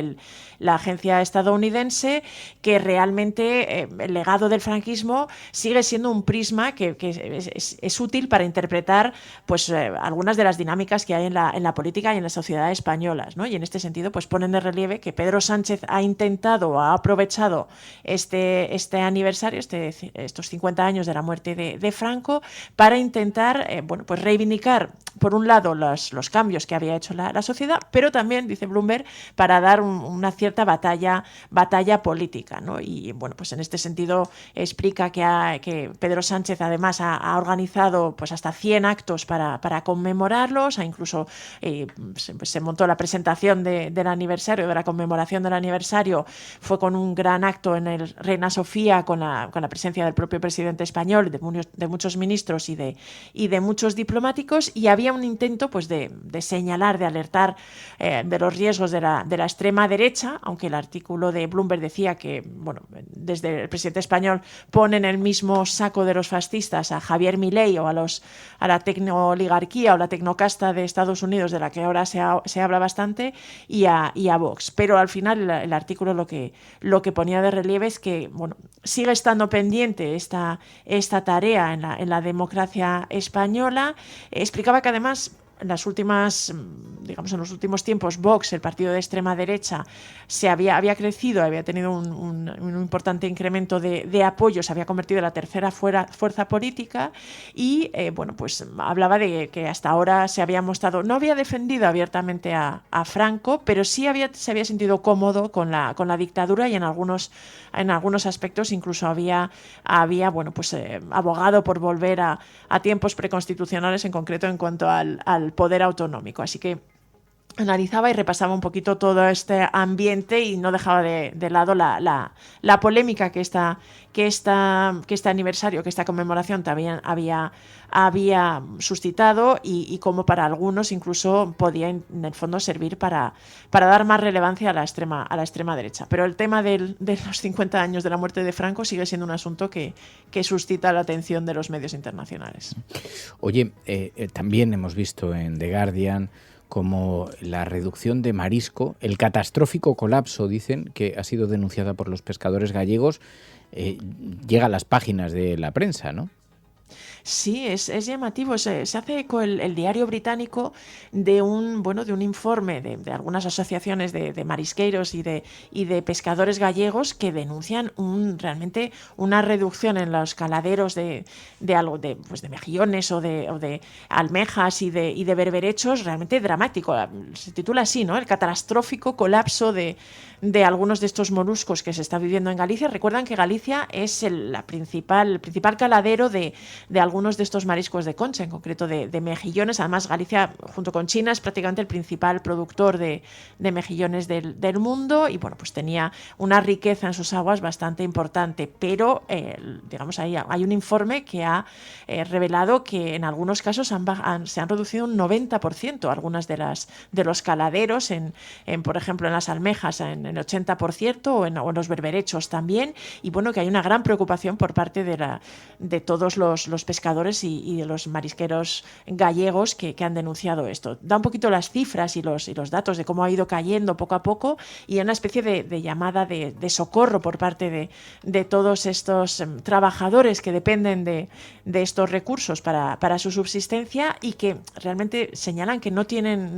la agencia estadounidense que realmente el legado del franquismo sigue siendo un prisma que es útil para interpretar pues algunas de las dinámicas que hay en la política y en la sociedad españolas, ¿no? Y en este sentido pues ponen de relieve que Pedro Sánchez ha aprovechado este aniversario, estos 50 años de la muerte de Franco, para intentar pues reivindicar, por un lado, los cambios que había hecho la sociedad, pero también, dice Bloomberg, para dar una cierta batalla política, ¿no? Y pues en este sentido explica que Pedro Sánchez además ha organizado pues hasta 100 actos para conmemorarlos, incluso se montó la presentación del aniversario, de la conmemoración del aniversario, fue con un gran acto en Reina Sofía, con la presencia del propio presidente español, de muchos ministros y de muchos diplomáticos, y había un intento pues de señalar, de alertar de los riesgos de la extrema derecha, aunque el artículo de Bloomberg decía que, bueno, desde el presidente español pone en el mismo saco de los fascistas a Javier Milei o a la tecnooligarquía o la tecnocasta de Estados Unidos, de la que ahora se habla bastante, y a Vox. Pero al final el artículo lo que ponía de relieve es que, bueno, sigue estando pendiente esta tarea en la democracia española. Explicaba que además en los últimos tiempos, Vox, el partido de extrema derecha, había crecido, había tenido un importante incremento de apoyo, se había convertido en la tercera fuerza política y, pues hablaba de que hasta ahora se había mostrado, no había defendido abiertamente a Franco, pero sí se había sentido cómodo con la dictadura y en algunos aspectos incluso había abogado por volver a tiempos preconstitucionales, en concreto en cuanto al poder autonómico. Así que analizaba y repasaba un poquito todo este ambiente y no dejaba de lado la polémica que este aniversario, que esta conmemoración también había suscitado y cómo para algunos incluso podía en el fondo servir para dar más relevancia a la extrema derecha. Pero el tema de los 50 años de la muerte de Franco sigue siendo un asunto que suscita la atención de los medios internacionales. Oye, también hemos visto en The Guardian como la reducción de marisco, el catastrófico colapso, dicen, que ha sido denunciada por los pescadores gallegos, llega a las páginas de la prensa, ¿no? Sí, es llamativo. Se hace eco el diario británico de un informe de algunas asociaciones de marisqueros y de pescadores gallegos que denuncian realmente una reducción en los caladeros de mejillones o de almejas y de berberechos realmente dramático. Se titula así, ¿no? El catastrófico colapso de algunos de estos moluscos que se está viviendo en Galicia. Recuerdan que Galicia es el principal caladero de algunos de estos mariscos de concha, en concreto de mejillones. Además, Galicia, junto con China, es prácticamente el principal productor de mejillones del mundo y, pues tenía una riqueza en sus aguas bastante importante. Pero, ahí hay un informe que ha revelado que en algunos casos se han reducido un 90% algunas de los caladeros, por ejemplo, en las almejas en el 80% o en los berberechos también. Y, que hay una gran preocupación por parte de todos los pescadores y de los marisqueros gallegos que han denunciado esto. Da un poquito las cifras y los datos de cómo ha ido cayendo poco a poco y una especie de llamada de socorro por parte de todos estos trabajadores que dependen de estos recursos para su subsistencia y que realmente señalan que no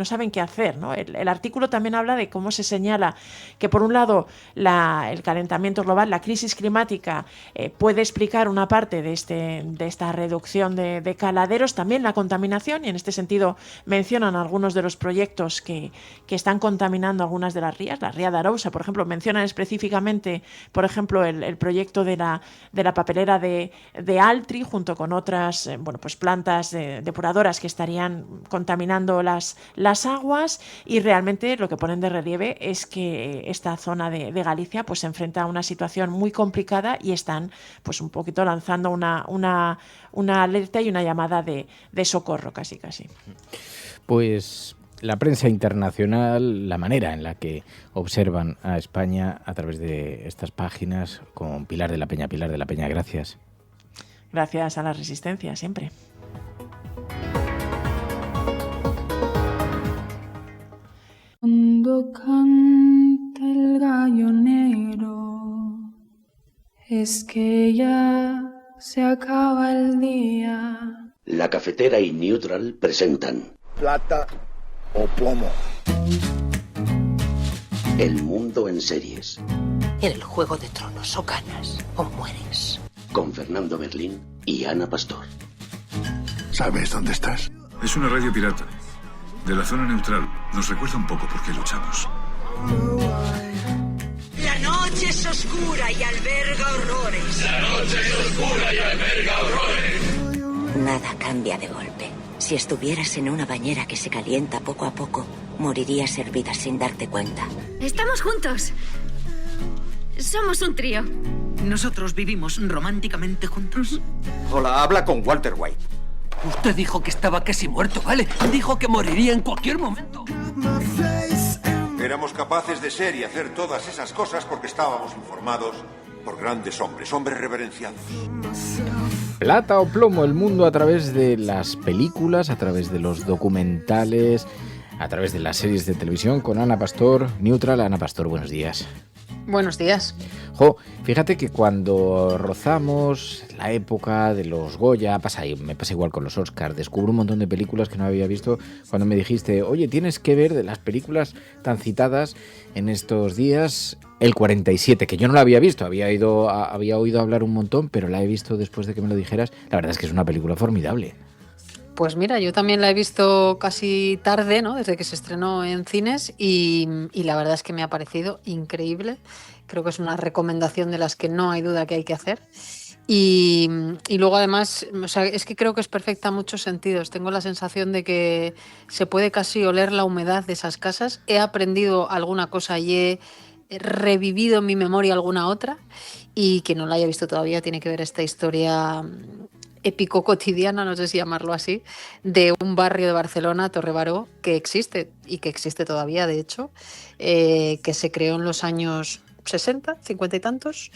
saben qué hacer, ¿no? El artículo también habla de cómo se señala que, por un lado, el calentamiento global, la crisis climática, puede explicar una parte de esta reducción de caladeros, también la contaminación, y en este sentido mencionan algunos de los proyectos que están contaminando algunas de las rías. La ría de Arousa, por ejemplo, mencionan específicamente, por ejemplo, el proyecto de la papelera de Altri, junto con otras plantas depuradoras que estarían contaminando las aguas, y realmente lo que ponen de relieve es que esta zona de Galicia pues se enfrenta a una situación muy complicada y están pues un poquito lanzando una alerta y una llamada de socorro casi. Pues la prensa internacional, la manera en la que observan a España a través de estas páginas, con Pilar de la Peña. Pilar de la Peña, gracias. Gracias a la Resistencia, siempre. Cuando canta el gallo negro, es que ya se acaba el día. La Cafetera y Neutral presentan Plata o plomo. El mundo en series. En el Juego de Tronos, o ganas o mueres. Con Fernando Berlín y Ana Pastor. ¿Sabes dónde estás? Es una radio pirata. De la zona neutral. Nos recuerda un poco por qué luchamos. La noche es oscura y alberga horrores. La noche es oscura y alberga horrores. Nada cambia de golpe. Si estuvieras en una bañera que se calienta poco a poco, morirías hervida sin darte cuenta. ¡Estamos juntos! Somos un trío. Nosotros vivimos románticamente juntos. Hola, habla con Walter White. Usted dijo que estaba casi muerto, ¿vale? Dijo que moriría en cualquier momento. Éramos capaces de ser y hacer todas esas cosas porque estábamos informados por grandes hombres, hombres reverenciados. Plata o plomo, el mundo a través de las películas, a través de los documentales, a través de las series de televisión con Ana Pastor, Neutral. Ana Pastor, buenos días. Buenos días. Fíjate que cuando rozamos la época de los Goya, me pasa igual con los Oscars, descubro un montón de películas que no había visto cuando me dijiste, oye, tienes que ver de las películas tan citadas en estos días, El 47, que yo no la había visto, había oído hablar un montón, pero la he visto después de que me lo dijeras. La verdad es que es una película formidable. Pues mira, yo también la he visto casi tarde, ¿no? Desde que se estrenó en cines y la verdad es que me ha parecido increíble. Creo que es una recomendación de las que no hay duda que hay que hacer. Y luego además, o sea, es que creo que es perfecta en muchos sentidos. Tengo la sensación de que se puede casi oler la humedad de esas casas. He aprendido alguna cosa y he revivido en mi memoria alguna otra. Y quien no la haya visto todavía tiene que ver esta historia épico cotidiana, no sé si llamarlo así, de un barrio de Barcelona, Torre Baró, que existe y que existe todavía, de hecho, que se creó en los años 60, 50 y tantos,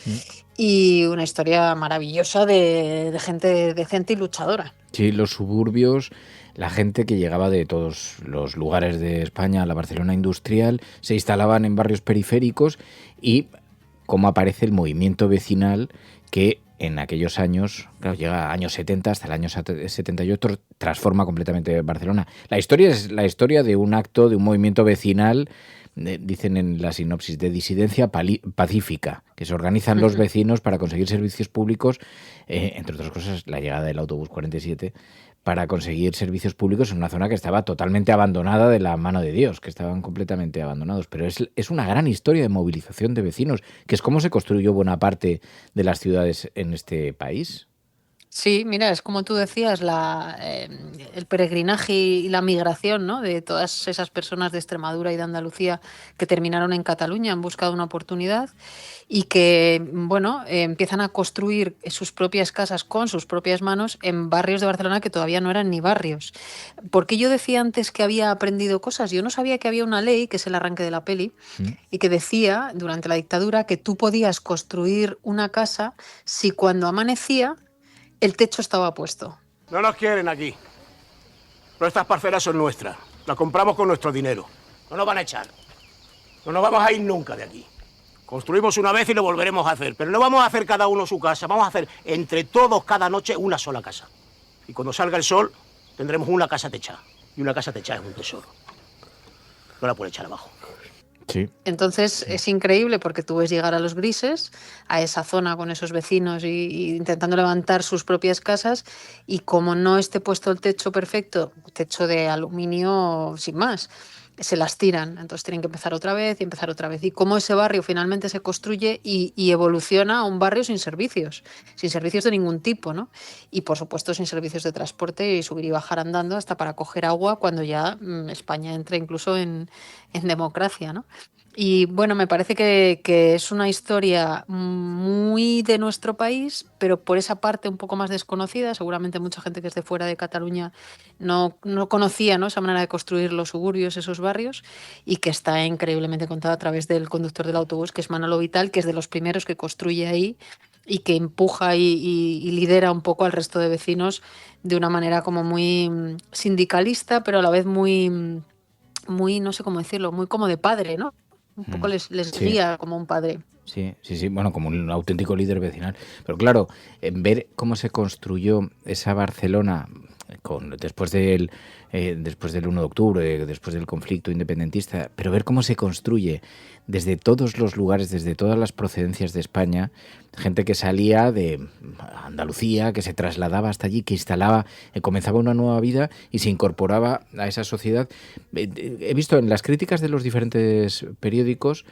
y una historia maravillosa de gente decente y luchadora. Sí, los suburbios, la gente que llegaba de todos los lugares de España a la Barcelona industrial, se instalaban en barrios periféricos y cómo aparece el movimiento vecinal que en aquellos años, claro, llega a años 70 hasta el año 78, transforma completamente Barcelona. La historia es la historia de un acto, de un movimiento vecinal, dicen en la sinopsis, de disidencia pacífica, que se organizan los vecinos para conseguir servicios públicos, entre otras cosas la llegada del autobús 47, para conseguir servicios públicos en una zona que estaba totalmente abandonada de la mano de Dios, que estaban completamente abandonados. Pero es una gran historia de movilización de vecinos, que es cómo se construyó buena parte de las ciudades en este país. Sí, mira, es como tú decías, el peregrinaje y la migración, ¿no?, de todas esas personas de Extremadura y de Andalucía que terminaron en Cataluña en busca de una oportunidad y que, bueno, empiezan a construir sus propias casas con sus propias manos en barrios de Barcelona que todavía no eran ni barrios. ¿Por qué yo decía antes que había aprendido cosas? Yo no sabía que había una ley, que es el arranque de la peli, y que decía, durante la dictadura, que tú podías construir una casa si cuando amanecía el techo estaba puesto. No nos quieren aquí. Pero estas parcelas son nuestras. Las compramos con nuestro dinero. No nos van a echar. No nos vamos a ir nunca de aquí. Construimos una vez y lo volveremos a hacer. Pero no vamos a hacer cada uno su casa. Vamos a hacer entre todos cada noche una sola casa. Y cuando salga el sol tendremos una casa techada. Y una casa techada es un tesoro. No la puede echar abajo. Sí. Entonces es increíble porque tú ves llegar a los grises, a esa zona con esos vecinos y intentando levantar sus propias casas, y como no esté puesto el techo perfecto, techo de aluminio sin más, se las tiran, entonces tienen que empezar otra vez y empezar otra vez. Y cómo ese barrio finalmente se construye y evoluciona a un barrio sin servicios de ningún tipo, ¿no? Y por supuesto sin servicios de transporte y subir y bajar andando hasta para coger agua cuando ya España entra incluso en democracia, ¿no? Y bueno, me parece que es una historia muy de nuestro país, pero por esa parte un poco más desconocida. Seguramente mucha gente que es de fuera de Cataluña no conocía, ¿no?, esa manera de construir los suburbios, esos barrios, y que está increíblemente contada a través del conductor del autobús, que es Manolo Vital, que es de los primeros que construye ahí y que empuja y lidera un poco al resto de vecinos de una manera como muy sindicalista, pero a la vez muy, no sé cómo decirlo, muy como de padre, ¿no? Un poco les guía como un padre. Sí, bueno, como un auténtico líder vecinal. Pero claro, ver cómo se construyó esa Barcelona después del 1 de octubre, después del conflicto independentista, pero ver cómo se construye desde todos los lugares, desde todas las procedencias de España, gente que salía de Andalucía, que se trasladaba hasta allí, que instalaba, comenzaba una nueva vida y se incorporaba a esa sociedad. He visto en las críticas de los diferentes periódicos,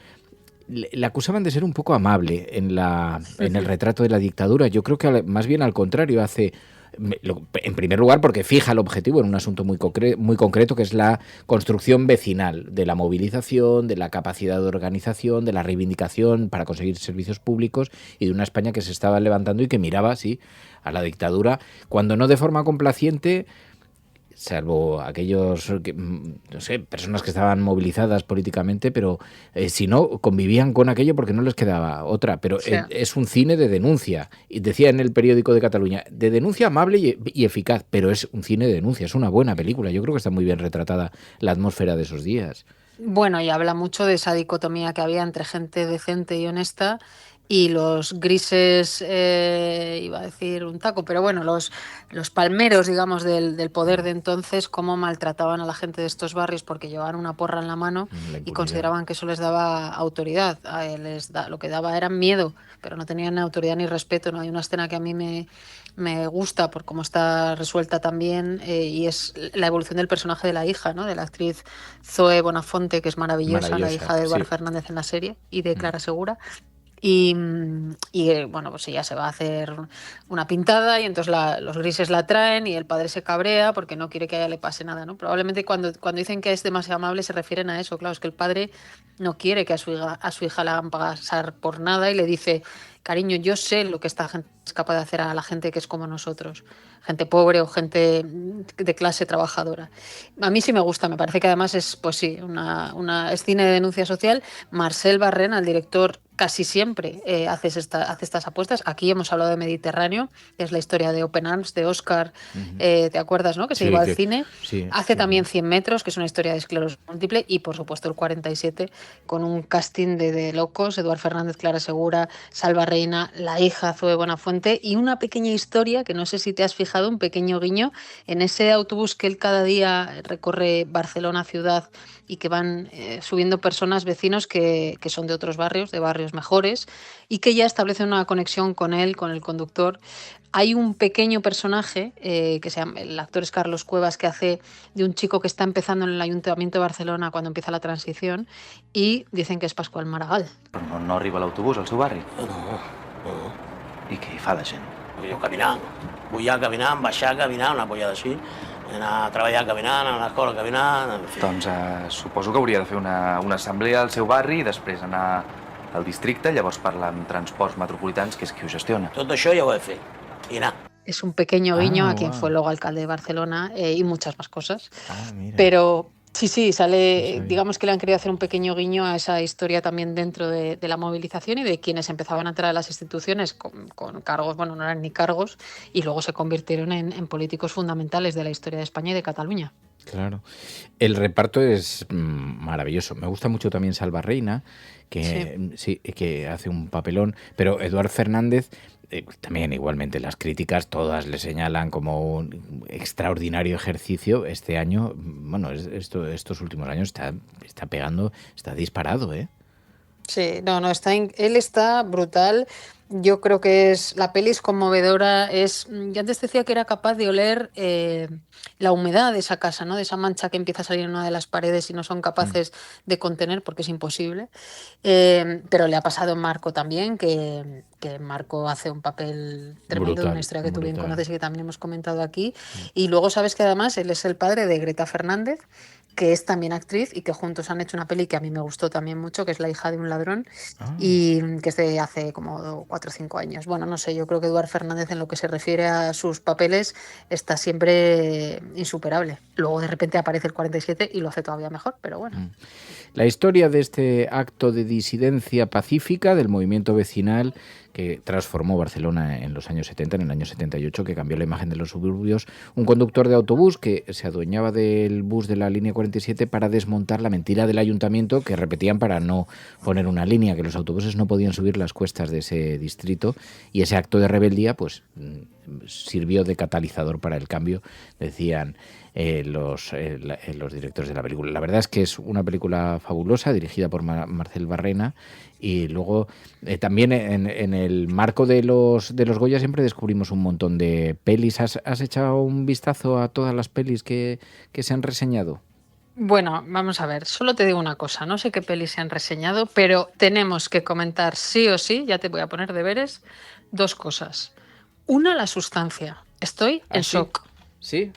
le acusaban de ser un poco amable en el retrato de la dictadura. Yo creo que más bien al contrario, hace En primer lugar, porque fija el objetivo en un asunto muy concreto, que es la construcción vecinal, de la movilización, de la capacidad de organización, de la reivindicación para conseguir servicios públicos y de una España que se estaba levantando y que miraba, sí, a la dictadura, cuando no de forma complaciente, salvo aquellos, no sé, personas que estaban movilizadas políticamente, pero si no, convivían con aquello porque no les quedaba otra. Pero sí, es un cine de denuncia. Y decía en el periódico de Cataluña, de denuncia amable y eficaz, pero es un cine de denuncia, es una buena película. Yo creo que está muy bien retratada la atmósfera de esos días. Bueno, y habla mucho de esa dicotomía que había entre gente decente y honesta y los grises, iba a decir un taco, pero bueno, los palmeros, digamos, del poder de entonces, cómo maltrataban a la gente de estos barrios porque llevaban una porra en la mano y consideraban que eso les daba autoridad. Lo que daba era miedo, pero no tenían autoridad ni respeto. ¿No? Hay una escena que a mí me gusta por cómo está resuelta también, y es la evolución del personaje de la hija, ¿no? De la actriz Zoe Bonafonte, que es maravillosa, la hija de Eduard Fernández en la serie, y de Clara Segura. Y bueno, pues ella se va a hacer una pintada y entonces los grises la traen y el padre se cabrea porque no quiere que a ella le pase nada, ¿no? Probablemente cuando dicen que es demasiado amable se refieren a eso. Claro, es que el padre no quiere que a su hija la hagan pasar por nada y le dice, cariño, yo sé lo que esta gente es capaz de hacer a la gente que es como nosotros, gente pobre o gente de clase trabajadora. A mí sí me gusta, me parece que además es, pues sí, es cine de denuncia social. Marcel Barrena, el director, casi siempre hace estas apuestas. Aquí hemos hablado de Mediterráneo, que es la historia de Open Arms, de Oscar, ¿te acuerdas, no? Que se iba al cine. Hace también 100 metros, que es una historia de esclerosis múltiple, y por supuesto el 47, con un casting de locos, Eduard Fernández, Clara Segura, Salva Reina, la hija Zoe Bonafuente, y una pequeña historia, que no sé si te has fijado, un pequeño guiño, en ese autobús que él cada día recorre Barcelona ciudad y que van subiendo personas, vecinos que son de otros barrios, de barrios mejores, y que ya establece una conexión con él, con el conductor. Hay un pequeño personaje, que se llama, el actor es Carlos Cuevas, que hace de un chico que está empezando en el Ayuntamiento de Barcelona cuando empieza la transición, y dicen que es Pascual Maragall. Però no arriba l'autobús al seu barri? No. I què hi fa la gent? Jo caminant. Pujar caminant, baixar caminant, una pollada així. Anar a treballar caminant, anar a l'escola caminant... En fi. Doncs suposo que hauria de fer una assemblea al seu barri i després anar al districte, llavors parlar amb transports metropolitans, que és qui ho gestiona. Tot això ja ho he fet. I anar. Es un pequeño guiño a quien fue luego alcalde de Barcelona, y muchas más cosas. Pero sí, sale, digamos que le han querido hacer un pequeño guiño a esa historia también dentro de la movilización y de quienes empezaban a entrar a las instituciones con cargos, bueno, no eran ni cargos, y luego se convirtieron en políticos fundamentales de la historia de España y de Cataluña. Claro. El reparto es maravilloso. Me gusta mucho también Salva Reina, que hace un papelón, pero Eduard Fernández... también igualmente las críticas todas le señalan como un extraordinario ejercicio. Este año, bueno, estos últimos años está pegando, está disparado, ¿eh? Sí, no, él está brutal. Yo creo que la peli es conmovedora. Yo antes decía que era capaz de oler la humedad de esa casa, ¿no? De esa mancha que empieza a salir en una de las paredes y no son capaces de contener porque es imposible. Pero le ha pasado en Marco también, que Marco hace un papel tremendo, de una historia que tú bien conoces y que también hemos comentado aquí. Y luego sabes que además él es el padre de Greta Fernández, que es también actriz y que juntos han hecho una peli que a mí me gustó también mucho, que es La hija de un ladrón, y que es de hace como 4 o 5 años. Bueno, no sé, yo creo que Eduard Fernández en lo que se refiere a sus papeles está siempre insuperable. Luego de repente aparece el 47 y lo hace todavía mejor, pero bueno. La historia de este acto de disidencia pacífica del movimiento vecinal que transformó Barcelona en los años 70, en el año 78, que cambió la imagen de los suburbios. Un conductor de autobús que se adueñaba del bus de la línea 47 para desmontar la mentira del ayuntamiento que repetían para no poner una línea, que los autobuses no podían subir las cuestas de ese distrito, y ese acto de rebeldía pues sirvió de catalizador para el cambio, decían los directores de la película. La verdad es que es una película fabulosa, dirigida por Marcel Barrena, y luego también en el marco de los Goya siempre descubrimos un montón de pelis. ¿Has echado un vistazo a todas las pelis que se han reseñado? Bueno, vamos a ver, solo te digo una cosa, no sé qué pelis se han reseñado, pero tenemos que comentar sí o sí, ya te voy a poner deberes, 2 cosas. Una, la sustancia. Estoy en shock. ¿Sí?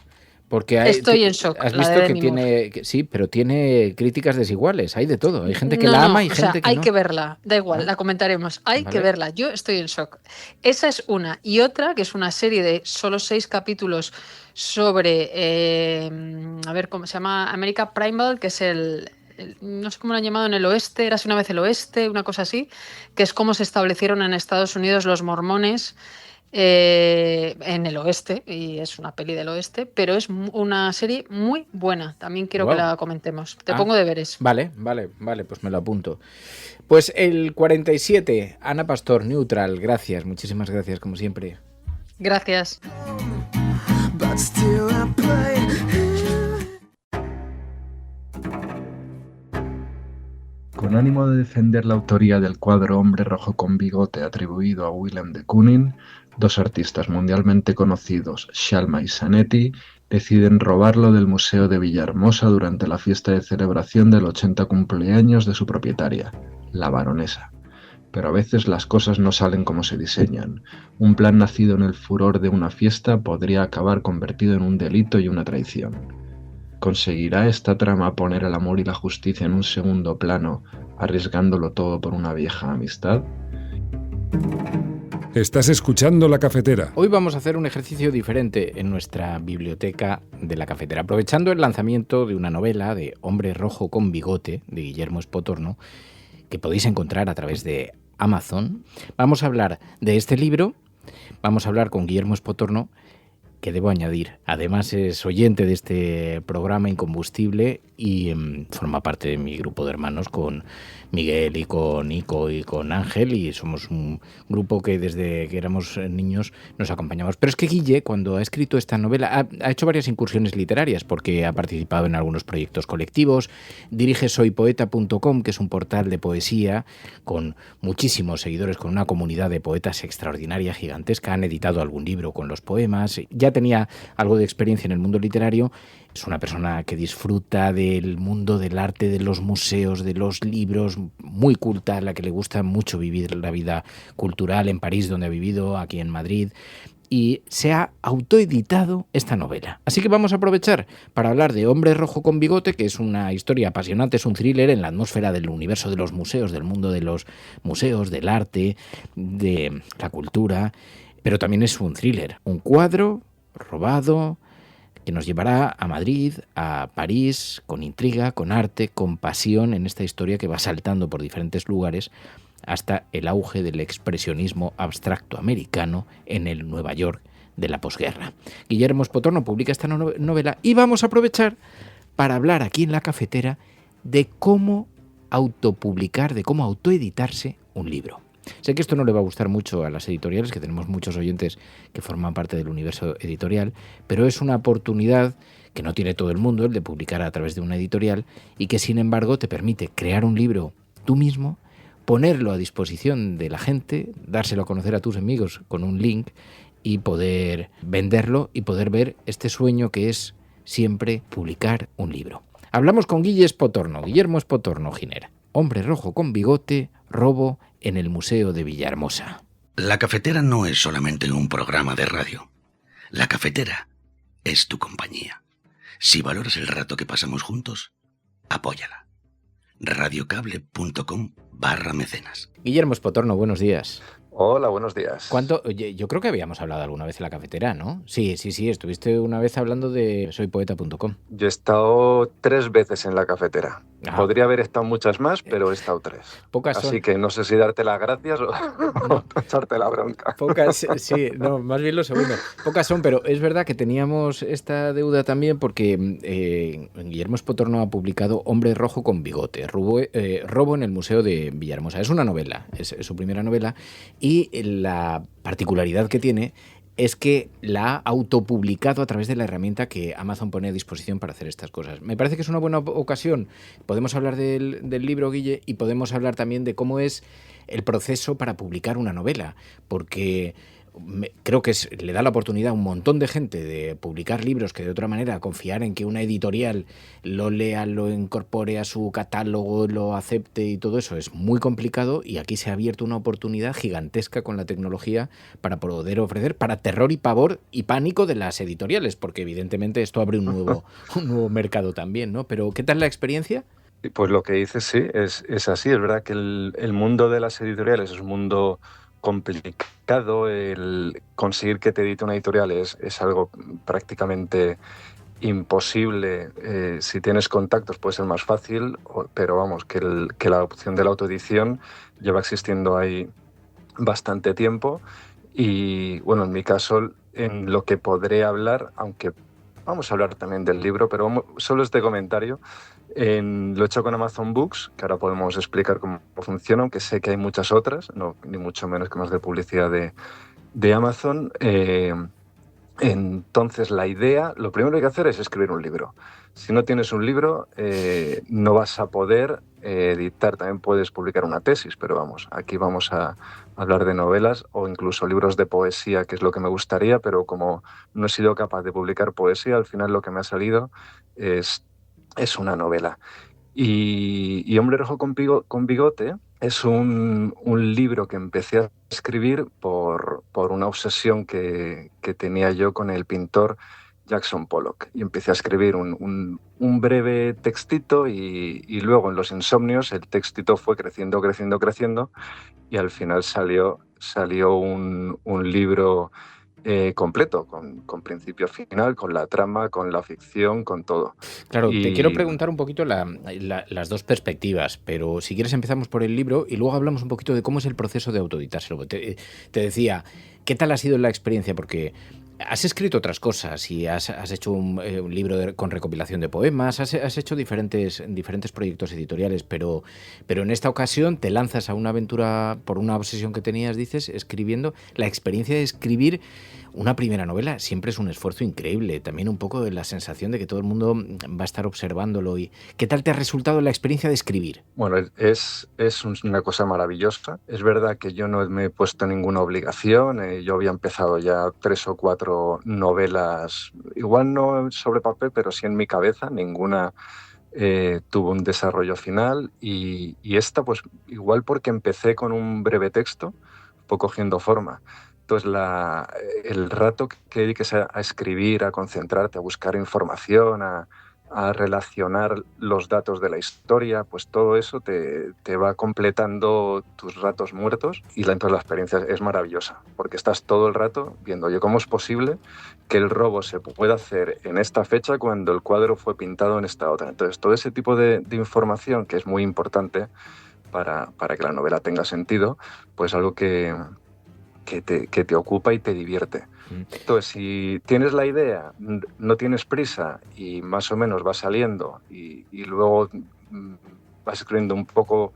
Porque estoy en shock. Has visto que tiene... Sí, pero tiene críticas desiguales. Hay de todo. Hay gente que la ama y gente que hay no. que verla. Da igual, la comentaremos. Hay que verla. Yo estoy en shock. Esa es una. Y otra, que es una serie de solo 6 capítulos sobre... a ver, ¿cómo se llama? America Primal, que es no sé cómo lo han llamado en el oeste, érase una vez el oeste, una cosa así, que es cómo se establecieron en Estados Unidos los mormones en el oeste, y es una peli del oeste, pero es una serie muy buena. También quiero que la comentemos. Te pongo deberes. Vale, pues me lo apunto. Pues el 47, Ana Pastor, Neutral, gracias, muchísimas gracias, como siempre. Gracias. Con ánimo de defender la autoría del cuadro Hombre Rojo con Bigote atribuido a Willem de Kooning, 2 artistas mundialmente conocidos, Shalma y Sanetti, deciden robarlo del Museo de Villahermosa durante la fiesta de celebración del 80 cumpleaños de su propietaria, la baronesa. Pero a veces las cosas no salen como se diseñan. Un plan nacido en el furor de una fiesta podría acabar convertido en un delito y una traición. ¿Conseguirá esta trama poner el amor y la justicia en un segundo plano, arriesgándolo todo por una vieja amistad? Estás escuchando La Cafetera. Hoy vamos a hacer un ejercicio diferente en nuestra biblioteca de La Cafetera, aprovechando el lanzamiento de una novela de Hombre Rojo con Bigote, de Guillermo Espotorno, que podéis encontrar a través de Amazon. Vamos a hablar de este libro, vamos a hablar con Guillermo Espotorno, que debo añadir, además es oyente de este programa Incombustible y forma parte de mi grupo de hermanos con Miguel y con Nico y con Ángel, y somos un grupo que desde que éramos niños nos acompañamos. Pero es que Guille, cuando ha escrito esta novela, ha hecho varias incursiones literarias, porque ha participado en algunos proyectos colectivos, dirige soypoeta.com, que es un portal de poesía con muchísimos seguidores, con una comunidad de poetas extraordinaria, gigantesca. Han editado algún libro con los poemas, ya tenía algo de experiencia en el mundo literario. Es una persona que disfruta del mundo del arte, de los museos, de los libros, muy culta, a la que le gusta mucho vivir la vida cultural en París, donde ha vivido, aquí en Madrid, y se ha autoeditado esta novela. Así que vamos a aprovechar para hablar de Hombre Rojo con Bigote, que es una historia apasionante, es un thriller en la atmósfera del universo de los museos, del mundo de los museos, del arte, de la cultura, pero también es un thriller, un cuadro robado, que nos llevará a Madrid, a París, con intriga, con arte, con pasión en esta historia que va saltando por diferentes lugares hasta el auge del expresionismo abstracto americano en el Nueva York de la posguerra. Guillermo Espotorno publica esta novela y vamos a aprovechar para hablar aquí en La Cafetera de cómo autopublicar, de cómo autoeditarse un libro. Sé que esto no le va a gustar mucho a las editoriales, que tenemos muchos oyentes que forman parte del universo editorial, pero es una oportunidad que no tiene todo el mundo, el de publicar a través de una editorial, y que sin embargo te permite crear un libro tú mismo, ponerlo a disposición de la gente, dárselo a conocer a tus amigos con un link y poder venderlo y poder ver este sueño que es siempre publicar un libro. Hablamos con Guillermo Espotorno Ginera. Hombre Rojo con Bigote, robo en el Museo de Villahermosa. La Cafetera no es solamente un programa de radio. La Cafetera es tu compañía. Si valoras el rato que pasamos juntos, apóyala. radiocable.com/mecenas. Guillermo Espotorno, buenos días. Hola, buenos días. Oye, yo creo que habíamos hablado alguna vez en La Cafetera, ¿no? Sí, estuviste una vez hablando de soypoeta.com. Yo he estado 3 veces en La Cafetera. Ajá. Podría haber estado muchas más, pero he estado 3. Pocas son. Así que no sé si darte las gracias o echarte la bronca. Pocas, sí, no, más bien lo segundo. Pocas son, pero es verdad que teníamos esta deuda también porque Guillermo Espotorno ha publicado Hombre Rojo con Bigote, robo en el Museo de Villahermosa. Es una novela, es su primera novela, y la particularidad que tiene es que la ha autopublicado a través de la herramienta que Amazon pone a disposición para hacer estas cosas. Me parece que es una buena ocasión. Podemos hablar del libro, Guille, y podemos hablar también de cómo es el proceso para publicar una novela, porque creo que le da la oportunidad a un montón de gente de publicar libros que de otra manera confiar en que una editorial lo lea, lo incorpore a su catálogo, lo acepte y todo eso es muy complicado, y aquí se ha abierto una oportunidad gigantesca con la tecnología para poder ofrecer, para terror y pavor y pánico de las editoriales, porque evidentemente esto abre un nuevo mercado también, ¿no? Pero ¿qué tal la experiencia? Pues lo que dices, sí, es así. Es verdad que el mundo de las editoriales es un mundo complicado. El conseguir que te edite una editorial es algo prácticamente imposible. Si tienes contactos puede ser más fácil, pero vamos, que la opción de la autoedición lleva existiendo ahí bastante tiempo. Y bueno, en mi caso, en lo que podré hablar, aunque vamos a hablar también del libro, pero solo este comentario. Lo he hecho con Amazon Books, que ahora podemos explicar cómo funciona, aunque sé que hay muchas otras, no, ni mucho menos que más de publicidad de Amazon. Entonces la idea, lo primero que hay que hacer es escribir un libro. Si no tienes un libro, no vas a poder editar. También puedes publicar una tesis, pero vamos, aquí vamos a hablar de novelas o incluso libros de poesía, que es lo que me gustaría, pero como no he sido capaz de publicar poesía, al final lo que me ha salido es una novela. Y Hombre Rojo con Bigote es un libro que empecé a escribir por una obsesión que tenía yo con el pintor Jackson Pollock. Y empecé a escribir un breve textito y luego en Los Insomnios el textito fue creciendo y al final salió un libro completo, con principio final, con la trama, con la ficción, con todo. Claro, te quiero preguntar un poquito las dos perspectivas, pero si quieres empezamos por el libro y luego hablamos un poquito de cómo es el proceso de autoeditárselo. Te decía, ¿qué tal ha sido la experiencia? Porque has escrito otras cosas y has hecho un libro con recopilación de poemas, has hecho diferentes proyectos editoriales, pero en esta ocasión te lanzas a una aventura por una obsesión que tenías, dices, escribiendo. La experiencia de escribir una primera novela siempre es un esfuerzo increíble, también un poco de la sensación de que todo el mundo va a estar observándolo. ¿Y qué tal te ha resultado la experiencia de escribir? Bueno, es una cosa maravillosa. Es verdad que yo no me he puesto ninguna obligación. Yo había empezado ya 3 o 4 novelas, igual no sobre papel, pero sí en mi cabeza. Ninguna tuvo un desarrollo final y esta, pues igual porque empecé con un breve texto, fue cogiendo forma. Entonces el rato que dediques a escribir, a concentrarte, a buscar información, a relacionar los datos de la historia, pues todo eso te va completando tus ratos muertos y entonces la experiencia es maravillosa, porque estás todo el rato viendo, oye, ¿cómo es posible que el robo se pueda hacer en esta fecha cuando el cuadro fue pintado en esta otra? Entonces todo ese tipo de información, que es muy importante para que la novela tenga sentido, pues algo que te ocupa y te divierte. Entonces, si tienes la idea, no tienes prisa y más o menos va saliendo y luego vas escribiendo un poco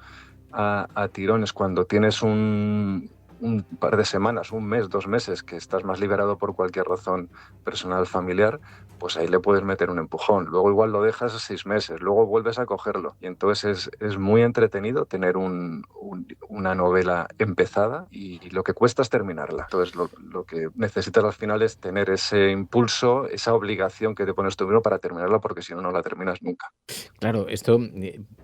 a tirones cuando tienes un par de semanas, un mes, 2 meses, que estás más liberado por cualquier razón personal, familiar, pues ahí le puedes meter un empujón. Luego igual lo dejas a 6 meses, luego vuelves a cogerlo. Y entonces es muy entretenido tener una novela empezada y lo que cuesta es terminarla. Entonces lo que necesitas al final es tener ese impulso, esa obligación que te pones tú mismo para terminarla, porque si no, no la terminas nunca. Claro, esto,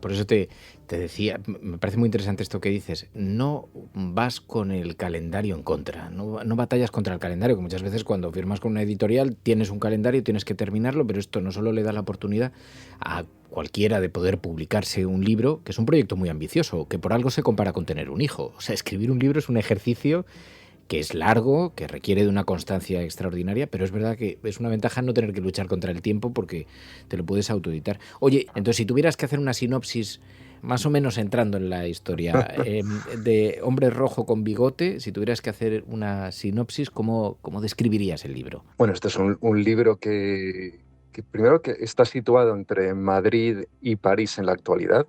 por eso te decía, me parece muy interesante esto que dices. No vas con el calendario en contra, no batallas contra el calendario, que muchas veces cuando firmas con una editorial tienes un calendario, tienes que terminarlo, pero esto no solo le da la oportunidad a cualquiera de poder publicarse un libro, que es un proyecto muy ambicioso, que por algo se compara con tener un hijo. O sea, escribir un libro es un ejercicio que es largo, que requiere de una constancia extraordinaria, pero es verdad que es una ventaja no tener que luchar contra el tiempo porque te lo puedes autoeditar. Oye, entonces si tuvieras que hacer una sinopsis, más o menos entrando en la historia, de Hombre Rojo con Bigote, si tuvieras que hacer una sinopsis, ¿cómo describirías el libro? Bueno, este es un libro que primero que está situado entre Madrid y París en la actualidad,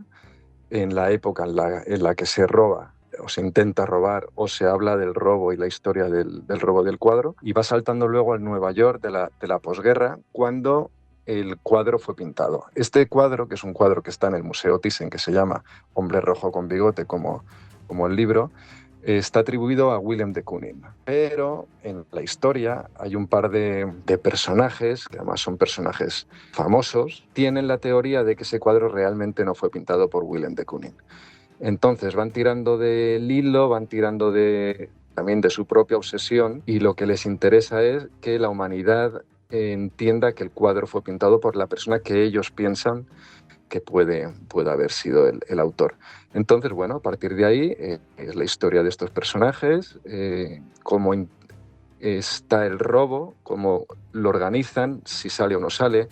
en la época en la que se roba o se intenta robar o se habla del robo y la historia del robo del cuadro, y va saltando luego al Nueva York de la posguerra, cuando el cuadro fue pintado. Este cuadro, que es un cuadro que está en el Museo Thyssen, que se llama Hombre Rojo con Bigote, como el libro, está atribuido a Willem de Kooning. Pero en la historia hay un par de personajes, que además son personajes famosos, tienen la teoría de que ese cuadro realmente no fue pintado por Willem de Kooning. Entonces van tirando del hilo, van tirando también de su propia obsesión, y lo que les interesa es que la humanidad entienda que el cuadro fue pintado por la persona que ellos piensan que puede haber sido el autor. Entonces, bueno, a partir de ahí es la historia de estos personajes, cómo está el robo, cómo lo organizan, si sale o no sale,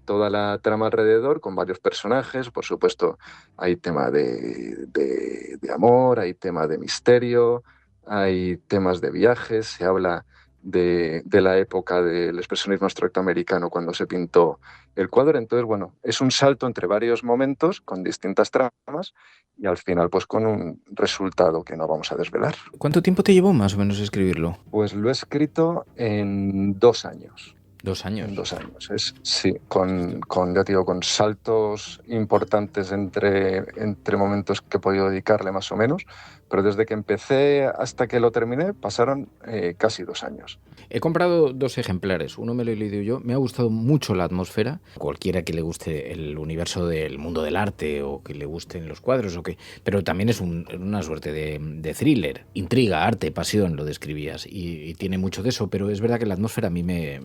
toda la trama alrededor con varios personajes. Por supuesto, hay tema de amor, hay tema de misterio, hay temas de viajes, se habla de la época del expresionismo abstracto americano cuando se pintó el cuadro. Entonces, bueno, es un salto entre varios momentos con distintas tramas y al final pues con un resultado que no vamos a desvelar. ¿Cuánto tiempo te llevó más o menos escribirlo? Pues lo he escrito en 2 años. 2 años. En 2 años, sí, ya te digo, con saltos importantes entre momentos que he podido dedicarle más o menos, pero desde que empecé hasta que lo terminé pasaron casi 2 años. He comprado 2 ejemplares, uno me lo he leído yo, me ha gustado mucho la atmósfera, cualquiera que le guste el universo del mundo del arte o que le gusten los cuadros, pero también es una suerte de thriller, intriga, arte, pasión, lo describías, y tiene mucho de eso, pero es verdad que la atmósfera a mí me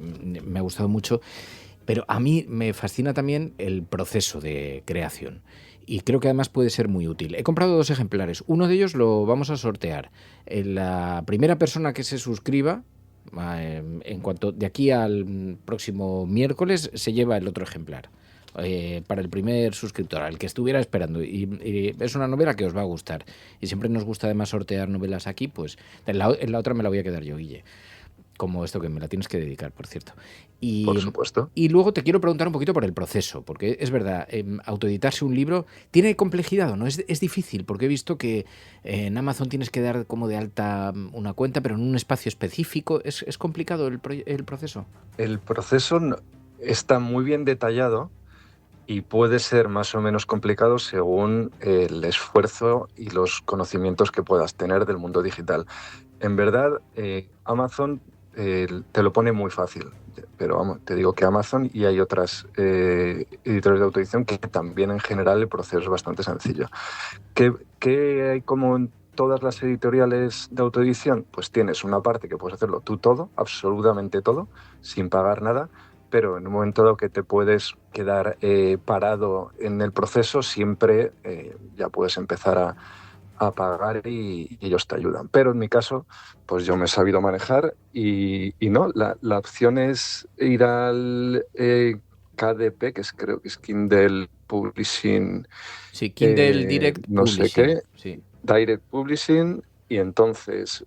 ha gustado mucho, pero a mí me fascina también el proceso de creación. Y creo que además puede ser muy útil. He comprado 2 ejemplares. Uno de ellos lo vamos a sortear. La primera persona que se suscriba, en cuanto de aquí al próximo miércoles, se lleva el otro ejemplar. Para el primer suscriptor, al que estuviera esperando. Y es una novela que os va a gustar. Y siempre nos gusta además sortear novelas aquí, pues en la otra me la voy a quedar yo, Guille. Como esto, que me la tienes que dedicar, por cierto. Por supuesto. Y luego te quiero preguntar un poquito por el proceso, porque es verdad, autoeditarse un libro tiene complejidad, ¿o no? Es difícil, porque he visto que en Amazon tienes que dar como de alta una cuenta, pero en un espacio específico. ¿Es complicado el proceso? El proceso está muy bien detallado y puede ser más o menos complicado según el esfuerzo y los conocimientos que puedas tener del mundo digital. En verdad, Amazon te lo pone muy fácil, pero vamos, te digo que Amazon, y hay otras editores de autoedición que también en general el proceso es bastante sencillo. ¿Qué hay como en todas las editoriales de autoedición? Pues tienes una parte que puedes hacerlo tú todo, absolutamente todo, sin pagar nada, pero en un momento dado que te puedes quedar parado en el proceso, siempre ya puedes empezar a pagar y ellos te ayudan. Pero en mi caso, pues yo me he sabido manejar y no, la opción es ir al KDP, creo que es Kindle Publishing. Sí, Kindle Direct no Publishing. sé qué, sí. Direct Publishing, y entonces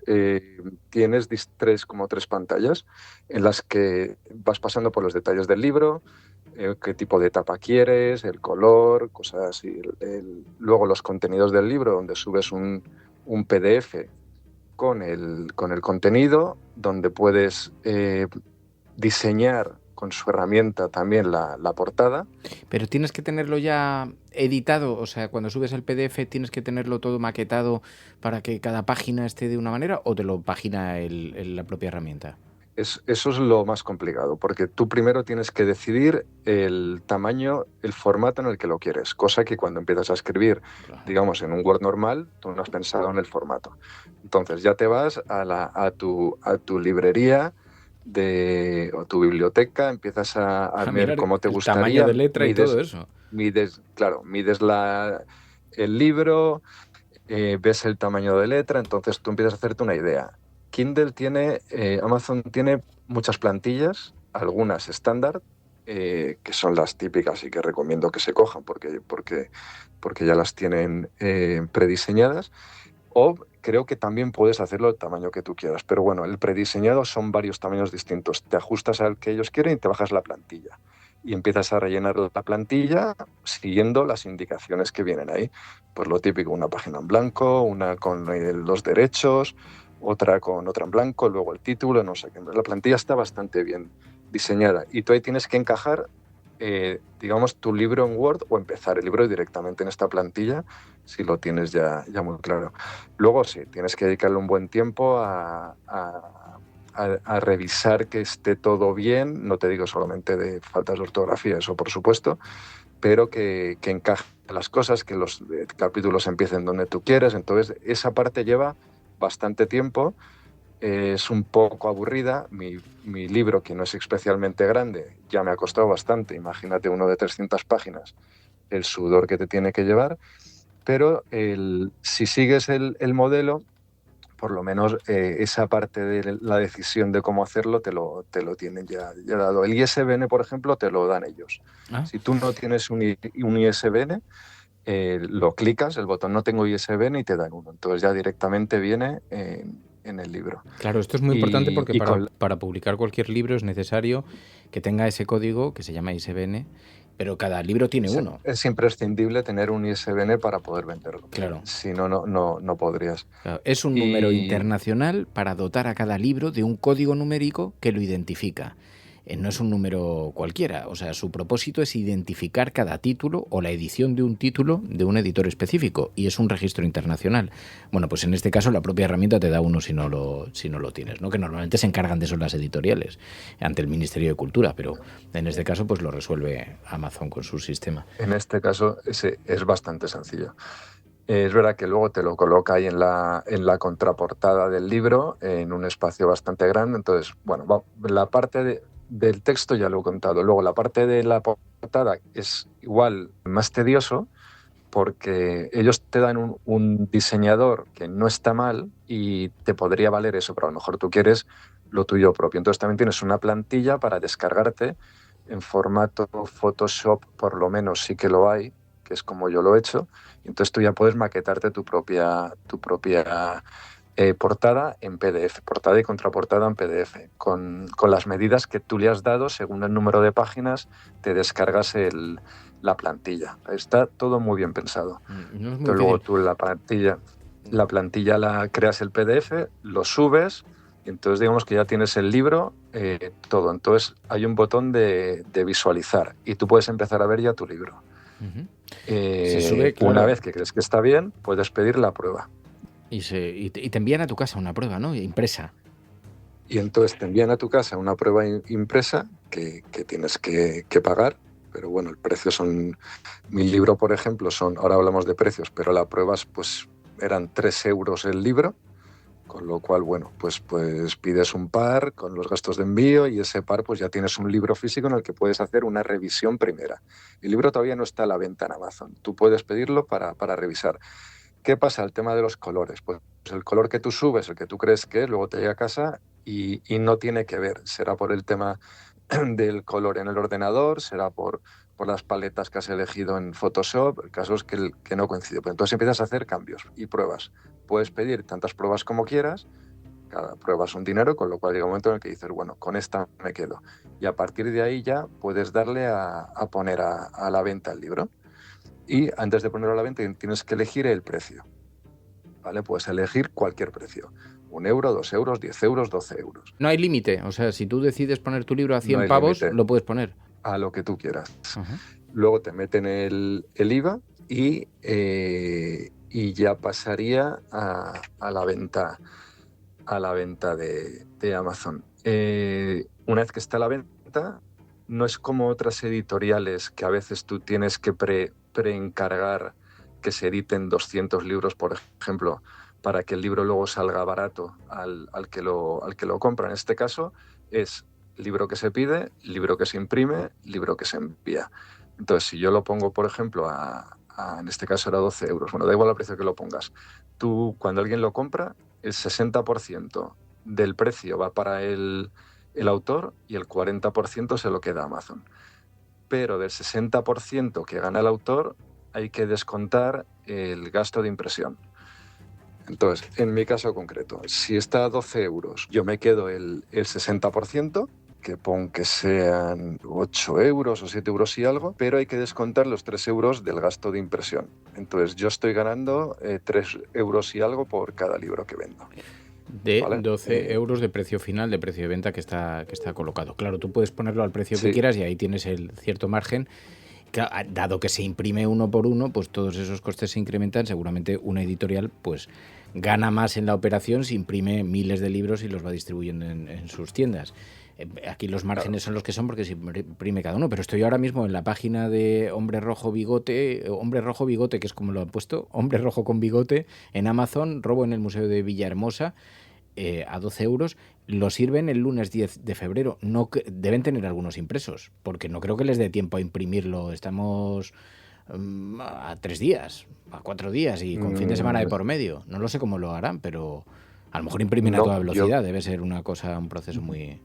tienes 3 pantallas en las que vas pasando por los detalles del libro, qué tipo de tapa quieres, el color, cosas así. Luego los contenidos del libro, donde subes un PDF con el contenido, donde puedes diseñar con su herramienta también la portada. Pero tienes que tenerlo ya editado, o sea, cuando subes el PDF tienes que tenerlo todo maquetado para que cada página esté de una manera, ¿o te lo pagina la propia herramienta? Eso es lo más complicado, porque tú primero tienes que decidir el tamaño, el formato en el que lo quieres, cosa que cuando empiezas a escribir, digamos, en un Word normal, tú no has pensado en el formato. Entonces ya te vas a tu librería o tu biblioteca, empiezas a ver cómo te gustaría. Tamaño de letra y todo eso. Mides el libro, ves el tamaño de letra, entonces tú empiezas a hacerte una idea. Amazon tiene muchas plantillas, algunas estándar, que son las típicas y que recomiendo que se cojan porque ya las tienen prediseñadas, o creo que también puedes hacerlo el tamaño que tú quieras, pero bueno, el prediseñado son varios tamaños distintos, te ajustas al que ellos quieren y te bajas la plantilla y empiezas a rellenar la plantilla siguiendo las indicaciones que vienen ahí, pues lo típico, una página en blanco, una con los derechos, otra con otra en blanco, luego el título, no sé qué. La plantilla está bastante bien diseñada y tú ahí tienes que encajar digamos, tu libro en Word o empezar el libro directamente en esta plantilla, si lo tienes ya muy claro. Luego sí, tienes que dedicarle un buen tiempo a revisar que esté todo bien, no te digo solamente de faltas de ortografía, eso por supuesto, pero que encaje las cosas, que los capítulos empiecen donde tú quieres. Entonces esa parte lleva bastante tiempo, es un poco aburrida. Mi libro, que no es especialmente grande, ya me ha costado bastante, imagínate uno de 300 páginas, el sudor que te tiene que llevar, pero si sigues el modelo, por lo menos esa parte de la decisión de cómo hacerlo te lo tienen ya dado. El ISBN, por ejemplo, te lo dan ellos. Si tú no tienes un ISBN, lo clicas, el botón no tengo ISBN y te dan uno. Entonces ya directamente viene en el libro. Claro, esto es muy importante porque para publicar cualquier libro es necesario que tenga ese código que se llama ISBN, pero cada libro tiene uno. Es imprescindible tener un ISBN para poder venderlo. Claro. Si no, no podrías. Claro. Es un número internacional para dotar a cada libro de un código numérico que lo identifica. No es un número cualquiera, o sea, su propósito es identificar cada título o la edición de un título de un editor específico, y es un registro internacional. Bueno, pues en este caso la propia herramienta te da uno si no lo tienes, ¿no? Que normalmente se encargan de eso las editoriales ante el Ministerio de Cultura, pero en este caso pues lo resuelve Amazon con su sistema. En este caso es bastante sencillo. Es verdad que luego te lo coloca ahí en la contraportada del libro, en un espacio bastante grande. Entonces, bueno, la parte del texto ya lo he contado. Luego la parte de la portada es igual más tedioso, porque ellos te dan un diseñador que no está mal y te podría valer eso, pero a lo mejor tú quieres lo tuyo propio. Entonces también tienes una plantilla para descargarte en formato Photoshop, por lo menos sí que lo hay, que es como yo lo he hecho, y entonces tú ya puedes maquetarte tu propia portada en PDF, portada y contraportada en PDF, con las medidas que tú le has dado. Según el número de páginas te descargas la plantilla. Está todo muy bien pensado. No es muy entonces, luego tú la plantilla la creas el PDF, lo subes, y entonces digamos que ya tienes el libro todo. Entonces hay un botón de visualizar y tú puedes empezar a ver ya tu libro. Se sube, claro. Una vez que crees que está bien, puedes pedir la prueba. Y te envían a tu casa una prueba, ¿no? Impresa. Y entonces te envían a tu casa una prueba impresa que tienes que pagar, pero bueno, el precio son... Mi libro, por ejemplo, ahora hablamos de precios, pero las pruebas pues eran 3 euros el libro, con lo cual, bueno, pues pides un par con los gastos de envío, y ese par pues ya tienes un libro físico en el que puedes hacer una revisión primera. El libro todavía no está a la venta en Amazon, tú puedes pedirlo para revisar. ¿Qué pasa? El tema de los colores. Pues el color que tú subes, el que tú crees que es, luego te llega a casa y no tiene que ver. Será por el tema del color en el ordenador, será por las paletas que has elegido en Photoshop. El caso es que no coincide. Pero entonces empiezas a hacer cambios y pruebas. Puedes pedir tantas pruebas como quieras. Cada prueba es un dinero, con lo cual llega un momento en el que dices, bueno, con esta me quedo. Y a partir de ahí ya puedes darle a poner a la venta el libro. Y antes de ponerlo a la venta tienes que elegir el precio, ¿vale? Puedes elegir cualquier precio. 1 euro, 2 euros, 10 euros, 12 euros. No hay límite. O sea, si tú decides poner tu libro a 100 pavos, límite. Lo puedes poner. A lo que tú quieras. Luego te meten el IVA y ya pasaría a la venta de Amazon. Una vez que está a la venta, no es como otras editoriales que a veces tú tienes que preencargar que se editen 200 libros, por ejemplo, para que el libro luego salga barato al que lo compra. En este caso es libro que se pide, libro que se imprime, libro que se envía. Entonces, si yo lo pongo, por ejemplo, en este caso era 12 euros, bueno, da igual el precio que lo pongas. Tú, cuando alguien lo compra, el 60% del precio va para el autor y el 40% se lo queda a Amazon. Pero del 60% que gana el autor hay que descontar el gasto de impresión. Entonces, en mi caso concreto, si está a 12 euros, yo me quedo el 60%, que pon que sean 8 euros o 7 euros y algo, pero hay que descontar los 3 euros del gasto de impresión. Entonces, yo estoy ganando 3 euros y algo por cada libro que vendo. De ¿vale? 12 euros de precio final, de precio de venta que está colocado. Claro, tú puedes ponerlo al precio que quieras y ahí tienes el cierto margen. Dado que se imprime uno por uno, pues todos esos costes se incrementan. Seguramente una editorial pues gana más en la operación si imprime miles de libros y los va distribuyendo en sus tiendas. Aquí los márgenes son los que son porque se imprime cada uno, pero estoy ahora mismo en la página de Hombre Rojo Bigote, que es como lo han puesto, Hombre Rojo con Bigote, en Amazon, robo en el Museo de Villahermosa, a 12 euros. Lo sirven el lunes 10 de febrero. No, deben tener algunos impresos, porque no creo que les dé tiempo a imprimirlo. Estamos a 3 días, a 4 días y con fin de semana de por medio. No lo sé cómo lo harán, pero a lo mejor imprimen a toda velocidad. Debe ser un proceso muy...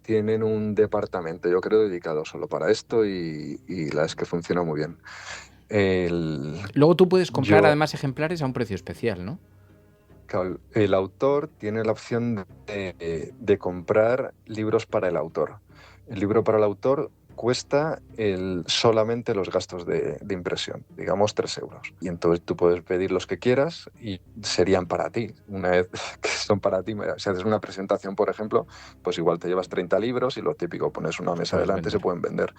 Tienen un departamento, yo creo, dedicado solo para esto y la verdad es que funciona muy bien. Luego tú puedes comprar además ejemplares a un precio especial, ¿no? El autor tiene la opción de comprar libros para el autor. El libro para el autor cuesta solamente los gastos de impresión, digamos 3 euros. Y entonces tú puedes pedir los que quieras y serían para ti. Una vez que son para ti, si haces una presentación, por ejemplo, pues igual te llevas 30 libros y lo típico, pones una mesa delante, se pueden vender.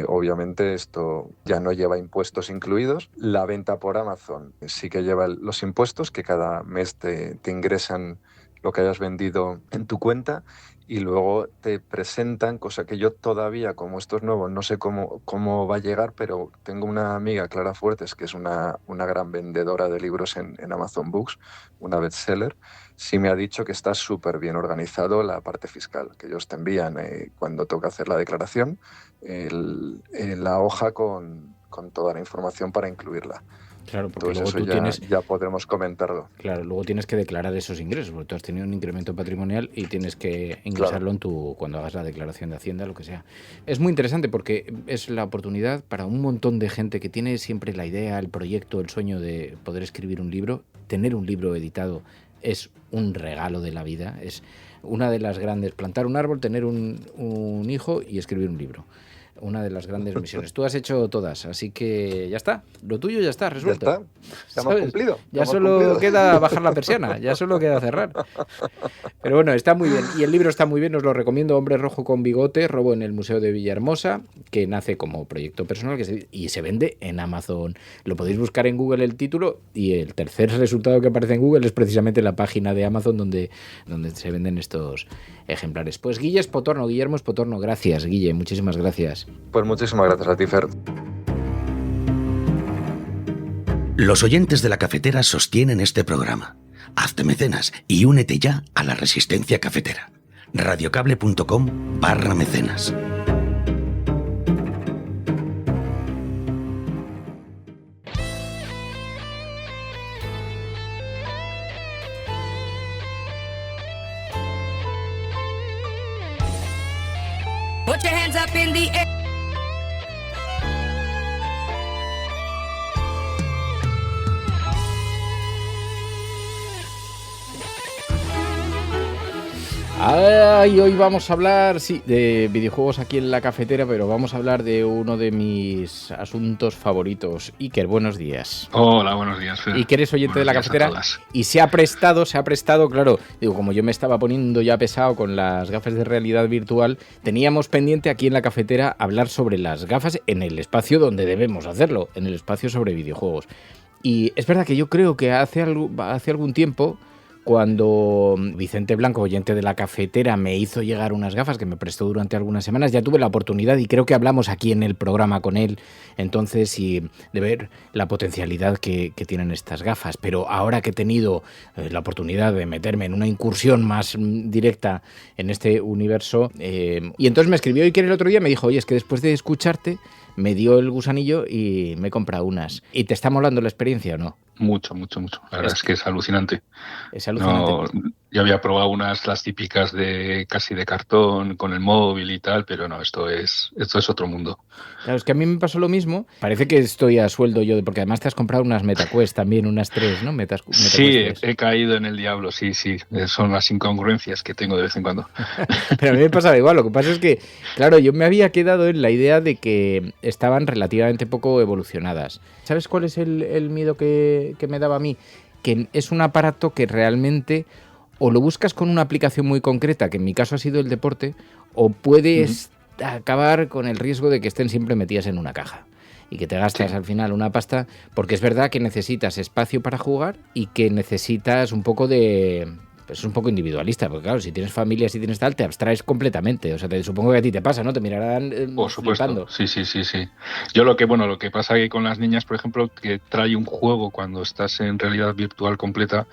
Obviamente esto ya no lleva impuestos incluidos. La venta por Amazon sí que lleva los impuestos, que cada mes te ingresan lo que hayas vendido en tu cuenta y luego te presentan, cosa que yo todavía, como esto es nuevo, no sé cómo va a llegar, pero tengo una amiga, Clara Fuertes, que es una gran vendedora de libros en Amazon Books, una bestseller, sí me ha dicho que está súper bien organizado la parte fiscal, que ellos te envían cuando toca hacer la declaración, la hoja con toda la información para incluirla. Claro, porque entonces luego eso tú tienes... ya podremos comentarlo. Claro, luego tienes que declarar esos ingresos, porque tú has tenido un incremento patrimonial y tienes que ingresarlo cuando hagas la declaración de Hacienda, lo que sea. Es muy interesante porque es la oportunidad para un montón de gente que tiene siempre la idea, el proyecto, el sueño de poder escribir un libro. Tener un libro editado es un regalo de la vida, es una de las grandes... Plantar un árbol, tener un hijo y escribir un libro. Una de las grandes misiones. Tú has hecho todas, así que ya está. Lo tuyo ya está resuelto. Ya está. Ya hemos cumplido. Ya solo queda bajar la persiana, ya solo queda cerrar. Pero bueno, está muy bien. Y el libro está muy bien, os lo recomiendo. Hombre Rojo con Bigote, robo en el Museo de Villahermosa, que nace como proyecto personal y se vende en Amazon. Lo podéis buscar en Google el título y el tercer resultado que aparece en Google es precisamente la página de Amazon donde se venden estos ejemplares. Pues Guillermo Espotorno, gracias, Guille, muchísimas gracias. Pues muchísimas gracias a ti, Fer. Los oyentes de La Cafetera sostienen este programa. Hazte mecenas y únete ya a la resistencia cafetera. radiocable.com/mecenas. Put your hands up in the air. Ay, hoy vamos a hablar, de videojuegos aquí en La Cafetera, pero vamos a hablar de uno de mis asuntos favoritos. Iker, buenos días. Hola, buenos días, Fer. Iker es oyente de La Cafetera y se ha prestado, claro, digo, como yo me estaba poniendo ya pesado con las gafas de realidad virtual, teníamos pendiente aquí en La Cafetera hablar sobre las gafas en el espacio donde debemos hacerlo, en el espacio sobre videojuegos. Y es verdad que yo creo que hace algún tiempo, cuando Vicente Blanco, oyente de La Cafetera, me hizo llegar unas gafas que me prestó durante algunas semanas, ya tuve la oportunidad y creo que hablamos aquí en el programa con él entonces y de ver la potencialidad que tienen estas gafas. Pero ahora que he tenido la oportunidad de meterme en una incursión más directa en este universo, y entonces me escribió Iker el otro día y me dijo, oye, es que después de escucharte me dio el gusanillo y me he comprado unas. ¿Y te está molando la experiencia o no? Mucho. La verdad es que es alucinante. Es alucinante. No, yo había probado las típicas casi de cartón, con el móvil y tal, pero no, esto es otro mundo. Claro, es que a mí me pasó lo mismo. Parece que estoy a sueldo yo, porque además te has comprado unas MetaQuest también, unas 3, ¿no? Sí, he caído en el diablo, sí. Son las incongruencias que tengo de vez en cuando. Pero a mí me pasaba igual. Lo que pasa es que, claro, yo me había quedado en la idea de que estaban relativamente poco evolucionadas. ¿Sabes cuál es el miedo que me daba a mí? Que es un aparato que realmente o lo buscas con una aplicación muy concreta, que en mi caso ha sido el deporte, o puedes acabar con el riesgo de que estén siempre metidas en una caja y que te gastas al final una pasta, porque es verdad que necesitas espacio para jugar y que necesitas un poco de... Pues es un poco individualista, porque claro, si tienes familia, si tienes tal, te abstraes completamente. O sea, supongo que a ti te pasa, ¿no? Te mirarán por supuesto. Flipando. Sí. Yo lo que pasa aquí con las niñas, por ejemplo, que trae un juego cuando estás en realidad virtual completa.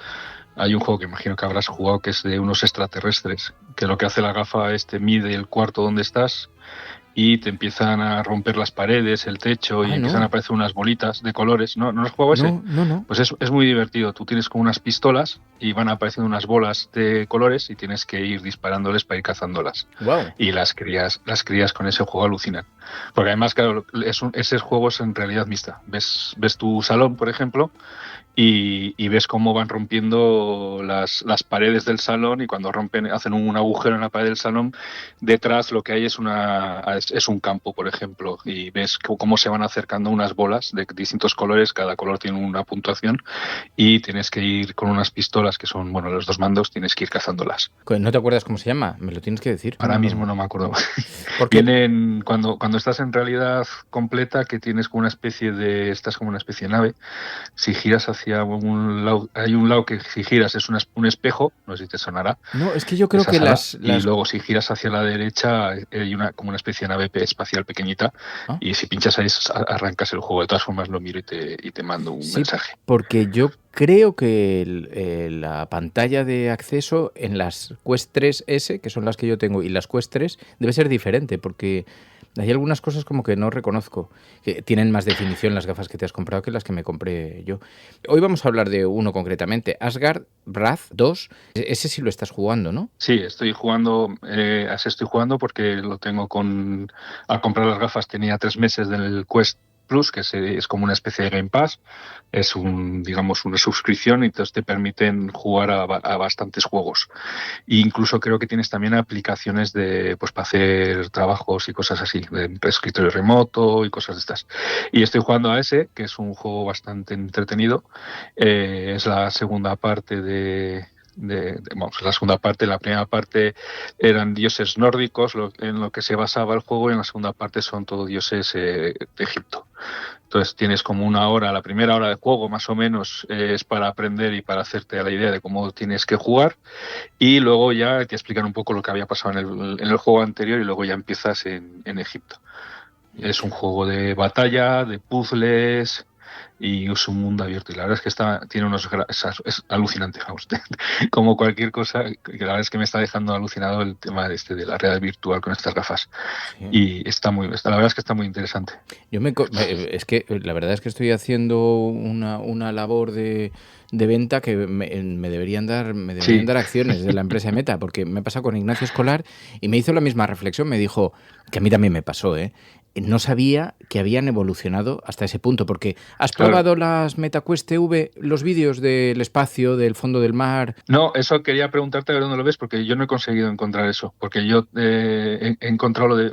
Hay un juego que imagino que habrás jugado que es de unos extraterrestres, que lo que hace la gafa es te mide el cuarto donde estás y te empiezan a romper las paredes, el techo y empiezan a aparecer unas bolitas de colores. ¿No has jugado ese? No. Pues es muy divertido. Tú tienes como unas pistolas y van apareciendo unas bolas de colores y tienes que ir disparándoles para ir cazándolas. Wow. Y las crías con ese juego alucinan. Porque además, claro, ese juego es en realidad mixta. Ves tu salón, por ejemplo, y ves cómo van rompiendo las paredes del salón, y cuando hacen un agujero en la pared del salón, detrás lo que hay es un campo, por ejemplo, y ves cómo se van acercando unas bolas de distintos colores, cada color tiene una puntuación, y tienes que ir con unas pistolas que son, los 2 mandos, tienes que ir cazándolas. ¿No te acuerdas cómo se llama? Me lo tienes que decir. Ahora mismo no me acuerdo. Vienen cuando estás en realidad completa, que tienes como una especie de nave, si giras hacia un lado, hay un lado que si giras es un espejo, no sé si te sonará. No, es que yo creo que y luego si giras hacia la derecha hay como una especie de nave espacial pequeñita, y si pinchas ahí arrancas el juego. De todas formas lo miro y te mando un mensaje. Porque yo creo que la pantalla de acceso en las Quest 3S, que son las que yo tengo, y las Quest 3, debe ser diferente, porque hay algunas cosas como que no reconozco, que tienen más definición las gafas que te has comprado que las que me compré yo. Hoy vamos a hablar de uno concretamente, Asgard Wrath 2. Ese sí lo estás jugando, ¿no? Sí, estoy jugando porque lo tengo al comprar las gafas tenía 3 meses del Quest Plus, que es como una especie de Game Pass, es una suscripción, y entonces te permiten jugar a bastantes juegos. E incluso creo que tienes también aplicaciones para hacer trabajos y cosas así, de escritorio remoto y cosas de estas. Y estoy jugando a ese, que es un juego bastante entretenido. Es la segunda parte la segunda parte. La primera parte eran dioses nórdicos en lo que se basaba el juego, y en la segunda parte son todos dioses de Egipto. Entonces tienes como la primera hora de juego más o menos es para aprender y para hacerte a la idea de cómo tienes que jugar, y luego ya te explican un poco lo que había pasado en el juego anterior, y luego ya empiezas en Egipto. Es un juego de batalla, de puzzles, y es un mundo abierto, y la verdad es que tiene es alucinante, vamos, como cualquier cosa, que la verdad es que me está dejando alucinado el tema de la realidad virtual con estas gafas. Sí. Y la verdad es que está muy interesante. Es que la verdad es que estoy haciendo una labor de venta que me deberían dar acciones de la empresa Meta, porque me ha pasado con Ignacio Escolar y me hizo la misma reflexión. Me dijo, que a mí también me pasó, no sabía que habían evolucionado hasta ese punto, porque ¿has probado las MetaQuest TV, los vídeos del espacio, del fondo del mar? No, eso quería preguntarte a ver dónde lo ves, porque yo no he conseguido encontrar eso, porque yo he encontrado lo de...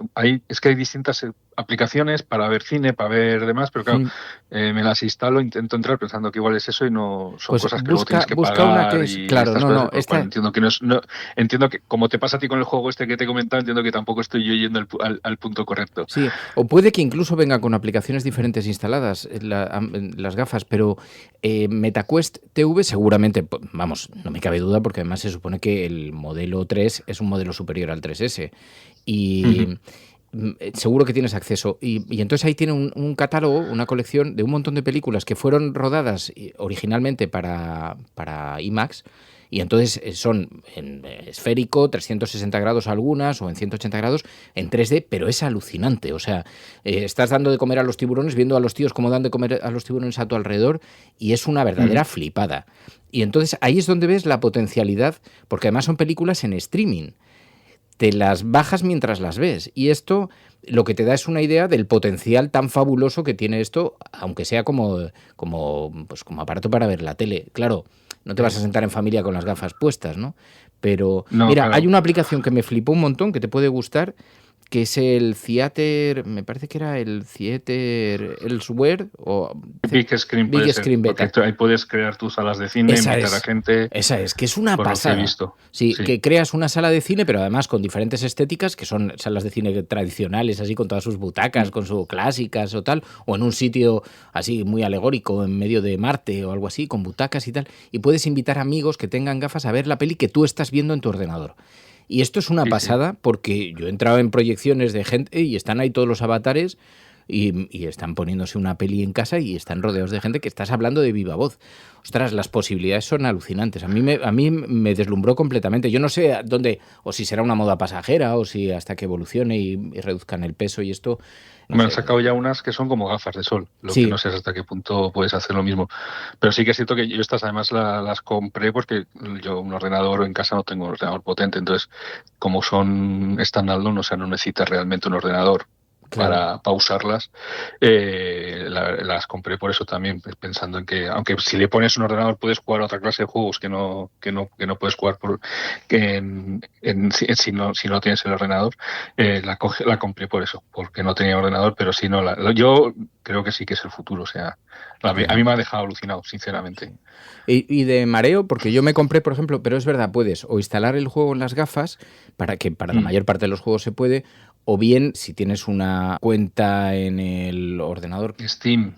Es que hay distintas aplicaciones para ver cine, para ver demás, pero claro, me las instalo, intento entrar pensando que igual es eso, y no son cosas que luego tienes que pagar. Una que es, claro, entiendo que como te pasa a ti con el juego este que te he comentado, entiendo que tampoco estoy yo yendo al punto correcto. Sí, o puede que incluso venga con aplicaciones diferentes instaladas las gafas, pero MetaQuest TV seguramente, vamos, no me cabe duda, porque además se supone que el modelo 3 es un modelo superior al 3S, y seguro que tienes acceso. Y entonces ahí tiene un catálogo, una colección de un montón de películas que fueron rodadas originalmente para IMAX, y entonces son en esférico, 360 grados algunas, o en 180 grados, en 3D, pero es alucinante. O sea, estás dando de comer a los tiburones, viendo a los tíos cómo dan de comer a los tiburones a tu alrededor, y es una verdadera flipada. Y entonces ahí es donde ves la potencialidad, porque además son películas en streaming. Te las bajas mientras las ves, y esto lo que te da es una idea del potencial tan fabuloso que tiene esto, aunque sea como aparato para ver la tele. Claro, no te vas a sentar en familia con las gafas puestas, ¿no? Pero mira, claro, hay una aplicación que me flipó un montón, que te puede gustar, que es el Theater, me parece que era el Theater Elsewhere o Big Screen, Big Screen Beta. Porque ahí puedes crear tus salas de cine, invitar a gente. Esa es, que es una por lo que he pasada. visto. Sí, Sí. que creas una sala de cine, pero además con diferentes estéticas, que son salas de cine tradicionales, así con todas sus butacas, con sus clásicas o tal, o en un sitio así muy alegórico, en medio de Marte o algo así, con butacas y tal, y puedes invitar amigos que tengan gafas a ver la peli que tú estás viendo en tu ordenador. Y esto es una pasada porque yo he entrado en proyecciones de gente y están ahí todos los avatares y están poniéndose una peli en casa y están rodeados de gente que estás hablando de viva voz. Ostras, las posibilidades son alucinantes. A mí me deslumbró completamente. Yo no sé dónde, o si será una moda pasajera, o si hasta que evolucione y reduzcan el peso y esto. Me han sacado ya unas que son como gafas de sol, lo Sí. que no sé hasta qué punto puedes hacer lo mismo. Pero sí que es cierto que yo estas además las compré porque yo un ordenador en casa no tengo un ordenador potente, entonces como son standalone, o sea, no necesitas realmente un ordenador para usarlas, las compré por eso también, pensando en que aunque si le pones un ordenador puedes jugar a otra clase de juegos que no puedes jugar si no tienes el ordenador, la compré por eso, porque no tenía ordenador, pero si no, yo creo que sí que es el futuro, o sea, a mí me ha dejado alucinado, sinceramente. Y de mareo, porque yo me compré, por ejemplo, pero es verdad, puedes o instalar el juego en las gafas, para la mayor parte de los juegos se puede, o bien, si tienes una cuenta en el ordenador... Steam,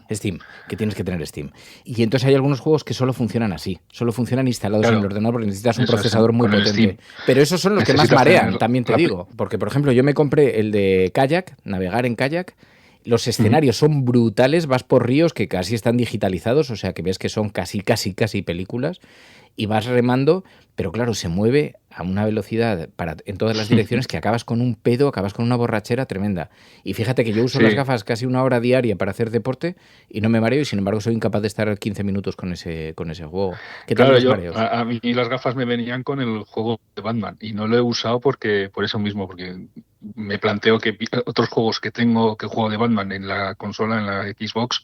que tienes que tener Steam. Y entonces hay algunos juegos que solo funcionan así, solo funcionan instalados en el ordenador porque necesitas un procesador muy potente. Pero esos son los que más marean, también te digo. Porque, por ejemplo, yo me compré el de kayak, navegar en kayak. Los escenarios son brutales, vas por ríos que casi están digitalizados, o sea que ves que son casi películas, y vas remando, pero claro, se mueve a una velocidad en todas las direcciones que acabas con un pedo, acabas con una borrachera tremenda. Y fíjate que yo uso las gafas casi 1 hora diaria para hacer deporte y no me mareo, y sin embargo soy incapaz de estar 15 minutos con ese juego. ¿Qué tal los mareos? A mí las gafas me venían con el juego de Batman y no lo he usado por eso mismo, porque me planteo que otros juegos que juego de Batman en la consola, en la Xbox,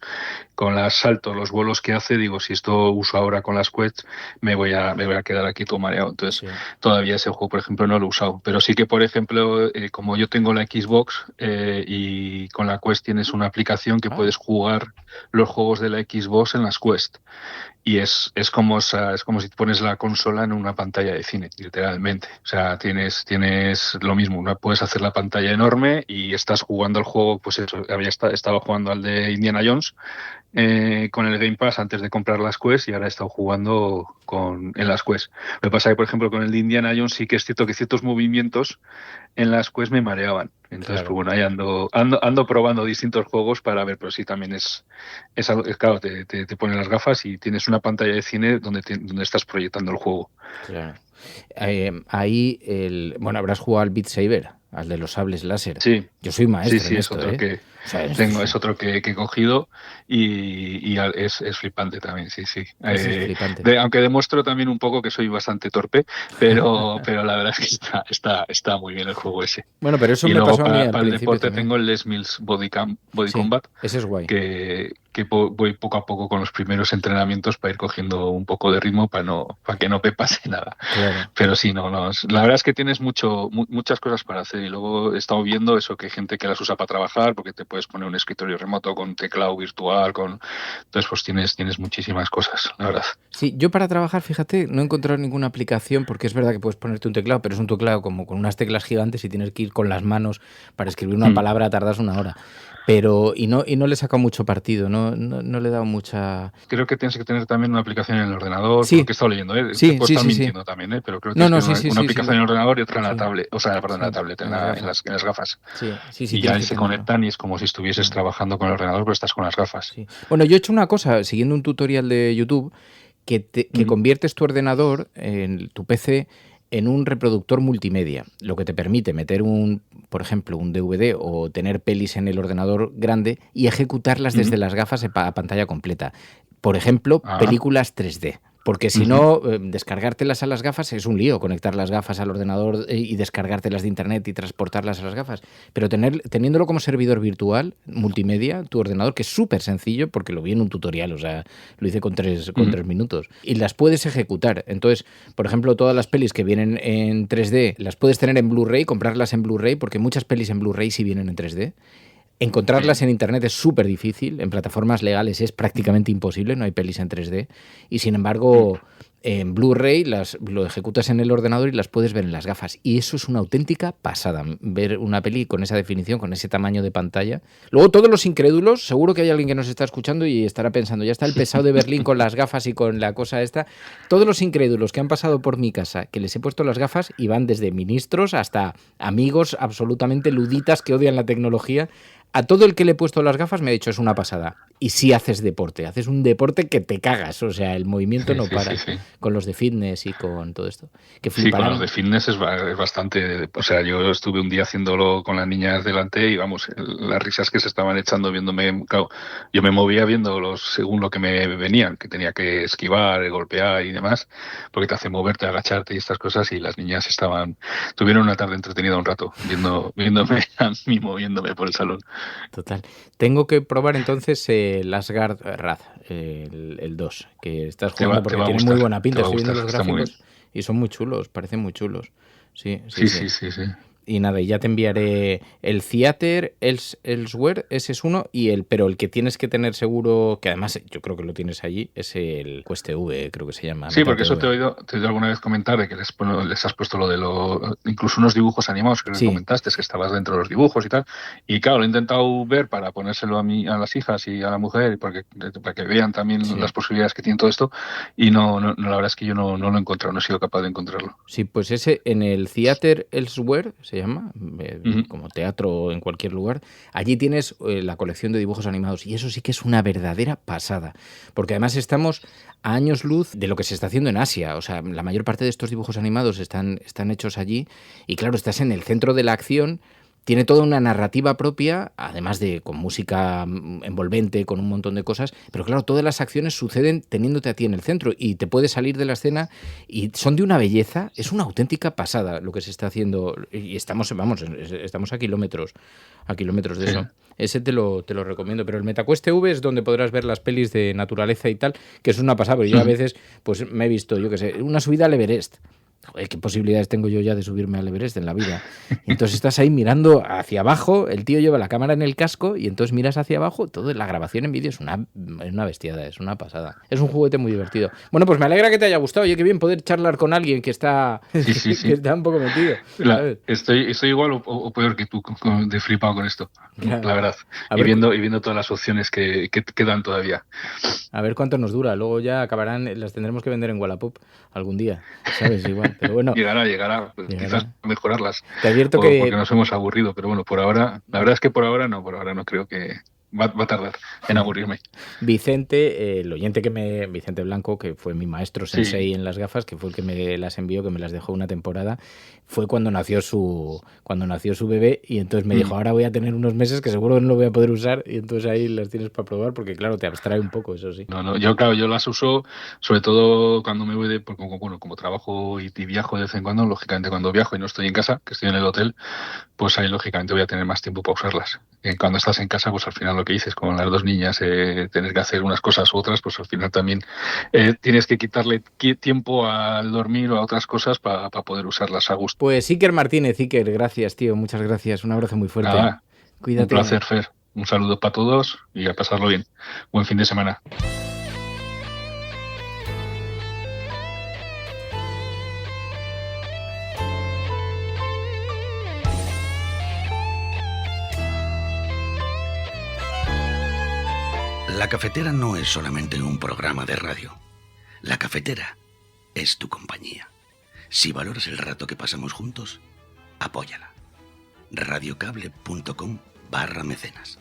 con los saltos, los vuelos que hace, digo, si esto uso ahora con las Quest, me voy a quedar aquí todo mareado. Entonces, todavía ese juego, por ejemplo, no lo he usado. Pero sí que, por ejemplo, como yo tengo la Xbox y con la Quest tienes una aplicación que puedes jugar los juegos de la Xbox en las Quest. Y es como si pones la consola en una pantalla de cine, literalmente. O sea, tienes lo mismo, puedes hacer la pantalla enorme y estás jugando el juego, pues eso, estaba jugando al de Indiana Jones con el Game Pass antes de comprar las Quest y ahora he estado jugando en las Quest. Lo que pasa es que, por ejemplo, con el de Indiana Jones sí que es cierto que ciertos movimientos en las Quest me mareaban. Entonces, pues bueno, ahí ando probando distintos juegos para ver, pero sí también es claro, te ponen las gafas y tienes una pantalla de cine donde estás proyectando el juego. Claro. Ahí, habrás jugado al Beat Saber, al de los sables láser. Sí. Yo soy maestro en es esto, otro es otro que he cogido y es flipante también, sí. Es flipante. Aunque demuestro también un poco que soy bastante torpe, pero la verdad es que está muy bien el juego ese. Bueno, pero eso y me luego pasó a mí al para el principio deporte también. tengo el Les Mills Body Combat. Ese es guay. Que voy poco a poco con los primeros entrenamientos para ir cogiendo un poco de ritmo para que no me pase nada. Claro. Pero sí, no, la verdad es que tienes muchas cosas para hacer y luego he estado viendo eso, que hay gente que las usa para trabajar porque te puedes poner un escritorio remoto con teclado virtual, entonces pues tienes muchísimas cosas, la verdad. Sí, yo para trabajar, fíjate, no he encontrado ninguna aplicación porque es verdad que puedes ponerte un teclado, pero es un teclado como con unas teclas gigantes y tienes que ir con las manos para escribir una palabra, tardas 1 hora. Pero y no le he sacado mucho partido, no le he dado mucha... Creo que tienes que tener también una aplicación en el ordenador, sí. Porque he estado leyendo, Sí, te puedo estar sí, mintiendo también, pero creo que tienes una aplicación en el ordenador y otra en la tablet, o sea, perdón, en la tablet, en las gafas. Sí, y ya se conectan y es como si estuvieses trabajando con el ordenador, pero estás con las gafas. Sí. Bueno, yo he hecho una cosa, siguiendo un tutorial de YouTube, que conviertes tu ordenador, en tu PC, en un reproductor multimedia, lo que te permite meter por ejemplo, un DVD o tener pelis en el ordenador grande y ejecutarlas desde las gafas a pantalla completa. Por ejemplo, películas 3D. Porque si no, descargártelas a las gafas es un lío, conectar las gafas al ordenador y descargártelas de internet y transportarlas a las gafas. Pero teniéndolo como servidor virtual, multimedia, tu ordenador, que es súper sencillo, porque lo vi en un tutorial, o sea, lo hice con 3 minutos. Y las puedes ejecutar. Entonces, por ejemplo, todas las pelis que vienen en 3D, las puedes tener en Blu-ray, comprarlas en Blu-ray, porque muchas pelis en Blu-ray sí vienen en 3D. Encontrarlas en internet es súper difícil, en plataformas legales es prácticamente imposible, no hay pelis en 3D. Y sin embargo, en Blu-ray lo ejecutas en el ordenador y las puedes ver en las gafas. Y eso es una auténtica pasada, ver una peli con esa definición, con ese tamaño de pantalla. Luego, todos los incrédulos, seguro que hay alguien que nos está escuchando y estará pensando, ya está el pesado de Berlín con las gafas y con la cosa esta. Todos los incrédulos que han pasado por mi casa, que les he puesto las gafas, y van desde ministros hasta amigos absolutamente luditas que odian la tecnología. A todo el que le he puesto las gafas me ha dicho, es una pasada. Y sí haces deporte, haces un deporte que te cagas, o sea, el movimiento no para. Con los de fitness y con todo esto. Que sí, con los de fitness es bastante... O sea, yo estuve un día haciéndolo con las niñas delante y vamos, las risas que se estaban echando viéndome... Claro, yo me movía viéndolos según lo que me venían, que tenía que esquivar, golpear y demás, porque te hace moverte, agacharte y estas cosas, y las niñas tuvieron una tarde entretenida un rato, viéndome a mí moviéndome por el salón. Total. Tengo que probar entonces el Asgard Wrath, el 2, que estás jugando porque tiene muy buena pinta. Estoy viendo los gráficos y son muy chulos, parecen muy chulos. Sí. Y nada, y ya te enviaré el Theater Elsewhere, ese es uno, pero el que tienes que tener seguro, que además yo creo que lo tienes allí, es el Quest V, creo que se llama. Sí, porque eso te he oído alguna vez comentar, de que les has puesto incluso unos dibujos animados que les comentaste, que estabas dentro de los dibujos y tal. Y claro, lo he intentado ver para ponérselo a las hijas y a la mujer, para que vean también las posibilidades que tiene todo esto, y no, la verdad es que yo no lo he encontrado, no he sido capaz de encontrarlo. Sí, pues ese en el Theater Elsewhere se llama, como teatro en cualquier lugar. Allí tienes la colección de dibujos animados y eso sí que es una verdadera pasada, porque además estamos a años luz de lo que se está haciendo en Asia. O sea, la mayor parte de estos dibujos animados están hechos allí y claro, estás en el centro de la acción. Tiene toda una narrativa propia, además de con música envolvente, con un montón de cosas, pero claro, todas las acciones suceden teniéndote a ti en el centro y te puedes salir de la escena y son de una belleza, es una auténtica pasada lo que se está haciendo y estamos a kilómetros de eso. Ese te lo recomiendo, pero el MetaQuest V es donde podrás ver las pelis de naturaleza y tal, que es una pasada, pero yo a veces pues me he visto, yo qué sé, una subida al Everest. Joder, ¿qué posibilidades tengo yo ya de subirme al Everest en la vida? Entonces estás ahí mirando hacia abajo, el tío lleva la cámara en el casco y entonces miras hacia abajo, toda la grabación en vídeo es una bestiada, es una pasada. Es un juguete muy divertido. Bueno, pues me alegra que te haya gustado. Oye, qué bien poder charlar con alguien que está, que está un poco metido. Estoy igual o peor que tú, de flipado con esto, claro. La verdad. Y viendo todas las opciones que quedan todavía. A ver cuánto nos dura. Luego ya acabarán, las tendremos que vender en Wallapop algún día, ¿sabes? Igual. Pero bueno, llegará. Quizás mejorarlas. Te advierto que porque nos hemos aburrido, pero bueno, por ahora, la verdad es que por ahora no creo que va a tardar en aburrirme. Vicente, el oyente Vicente Blanco, que fue mi maestro sensei en las gafas, que fue el que me las envió, que me las dejó una temporada, fue cuando nació su bebé y entonces me dijo, ahora voy a tener unos meses que seguro no lo voy a poder usar y entonces ahí las tienes para probar porque claro, te abstrae un poco, eso sí. No, yo las uso sobre todo cuando me voy como trabajo y viajo de vez en cuando, lógicamente cuando viajo y no estoy en casa, que estoy en el hotel, pues ahí lógicamente voy a tener más tiempo para usarlas. Cuando estás en casa, pues al final lo que dices, con las dos niñas, tener que hacer unas cosas u otras, pues al final también tienes que quitarle tiempo al dormir o a otras cosas para poder usarlas a gusto. Pues Iker Martínez, gracias, tío, muchas gracias, un abrazo muy fuerte. Nada, cuídate. Un placer, Fer. Un saludo para todos y a pasarlo bien. Buen fin de semana. La cafetera no es solamente un programa de radio. La cafetera es tu compañía. Si valoras el rato que pasamos juntos, apóyala. radiocable.com/mecenas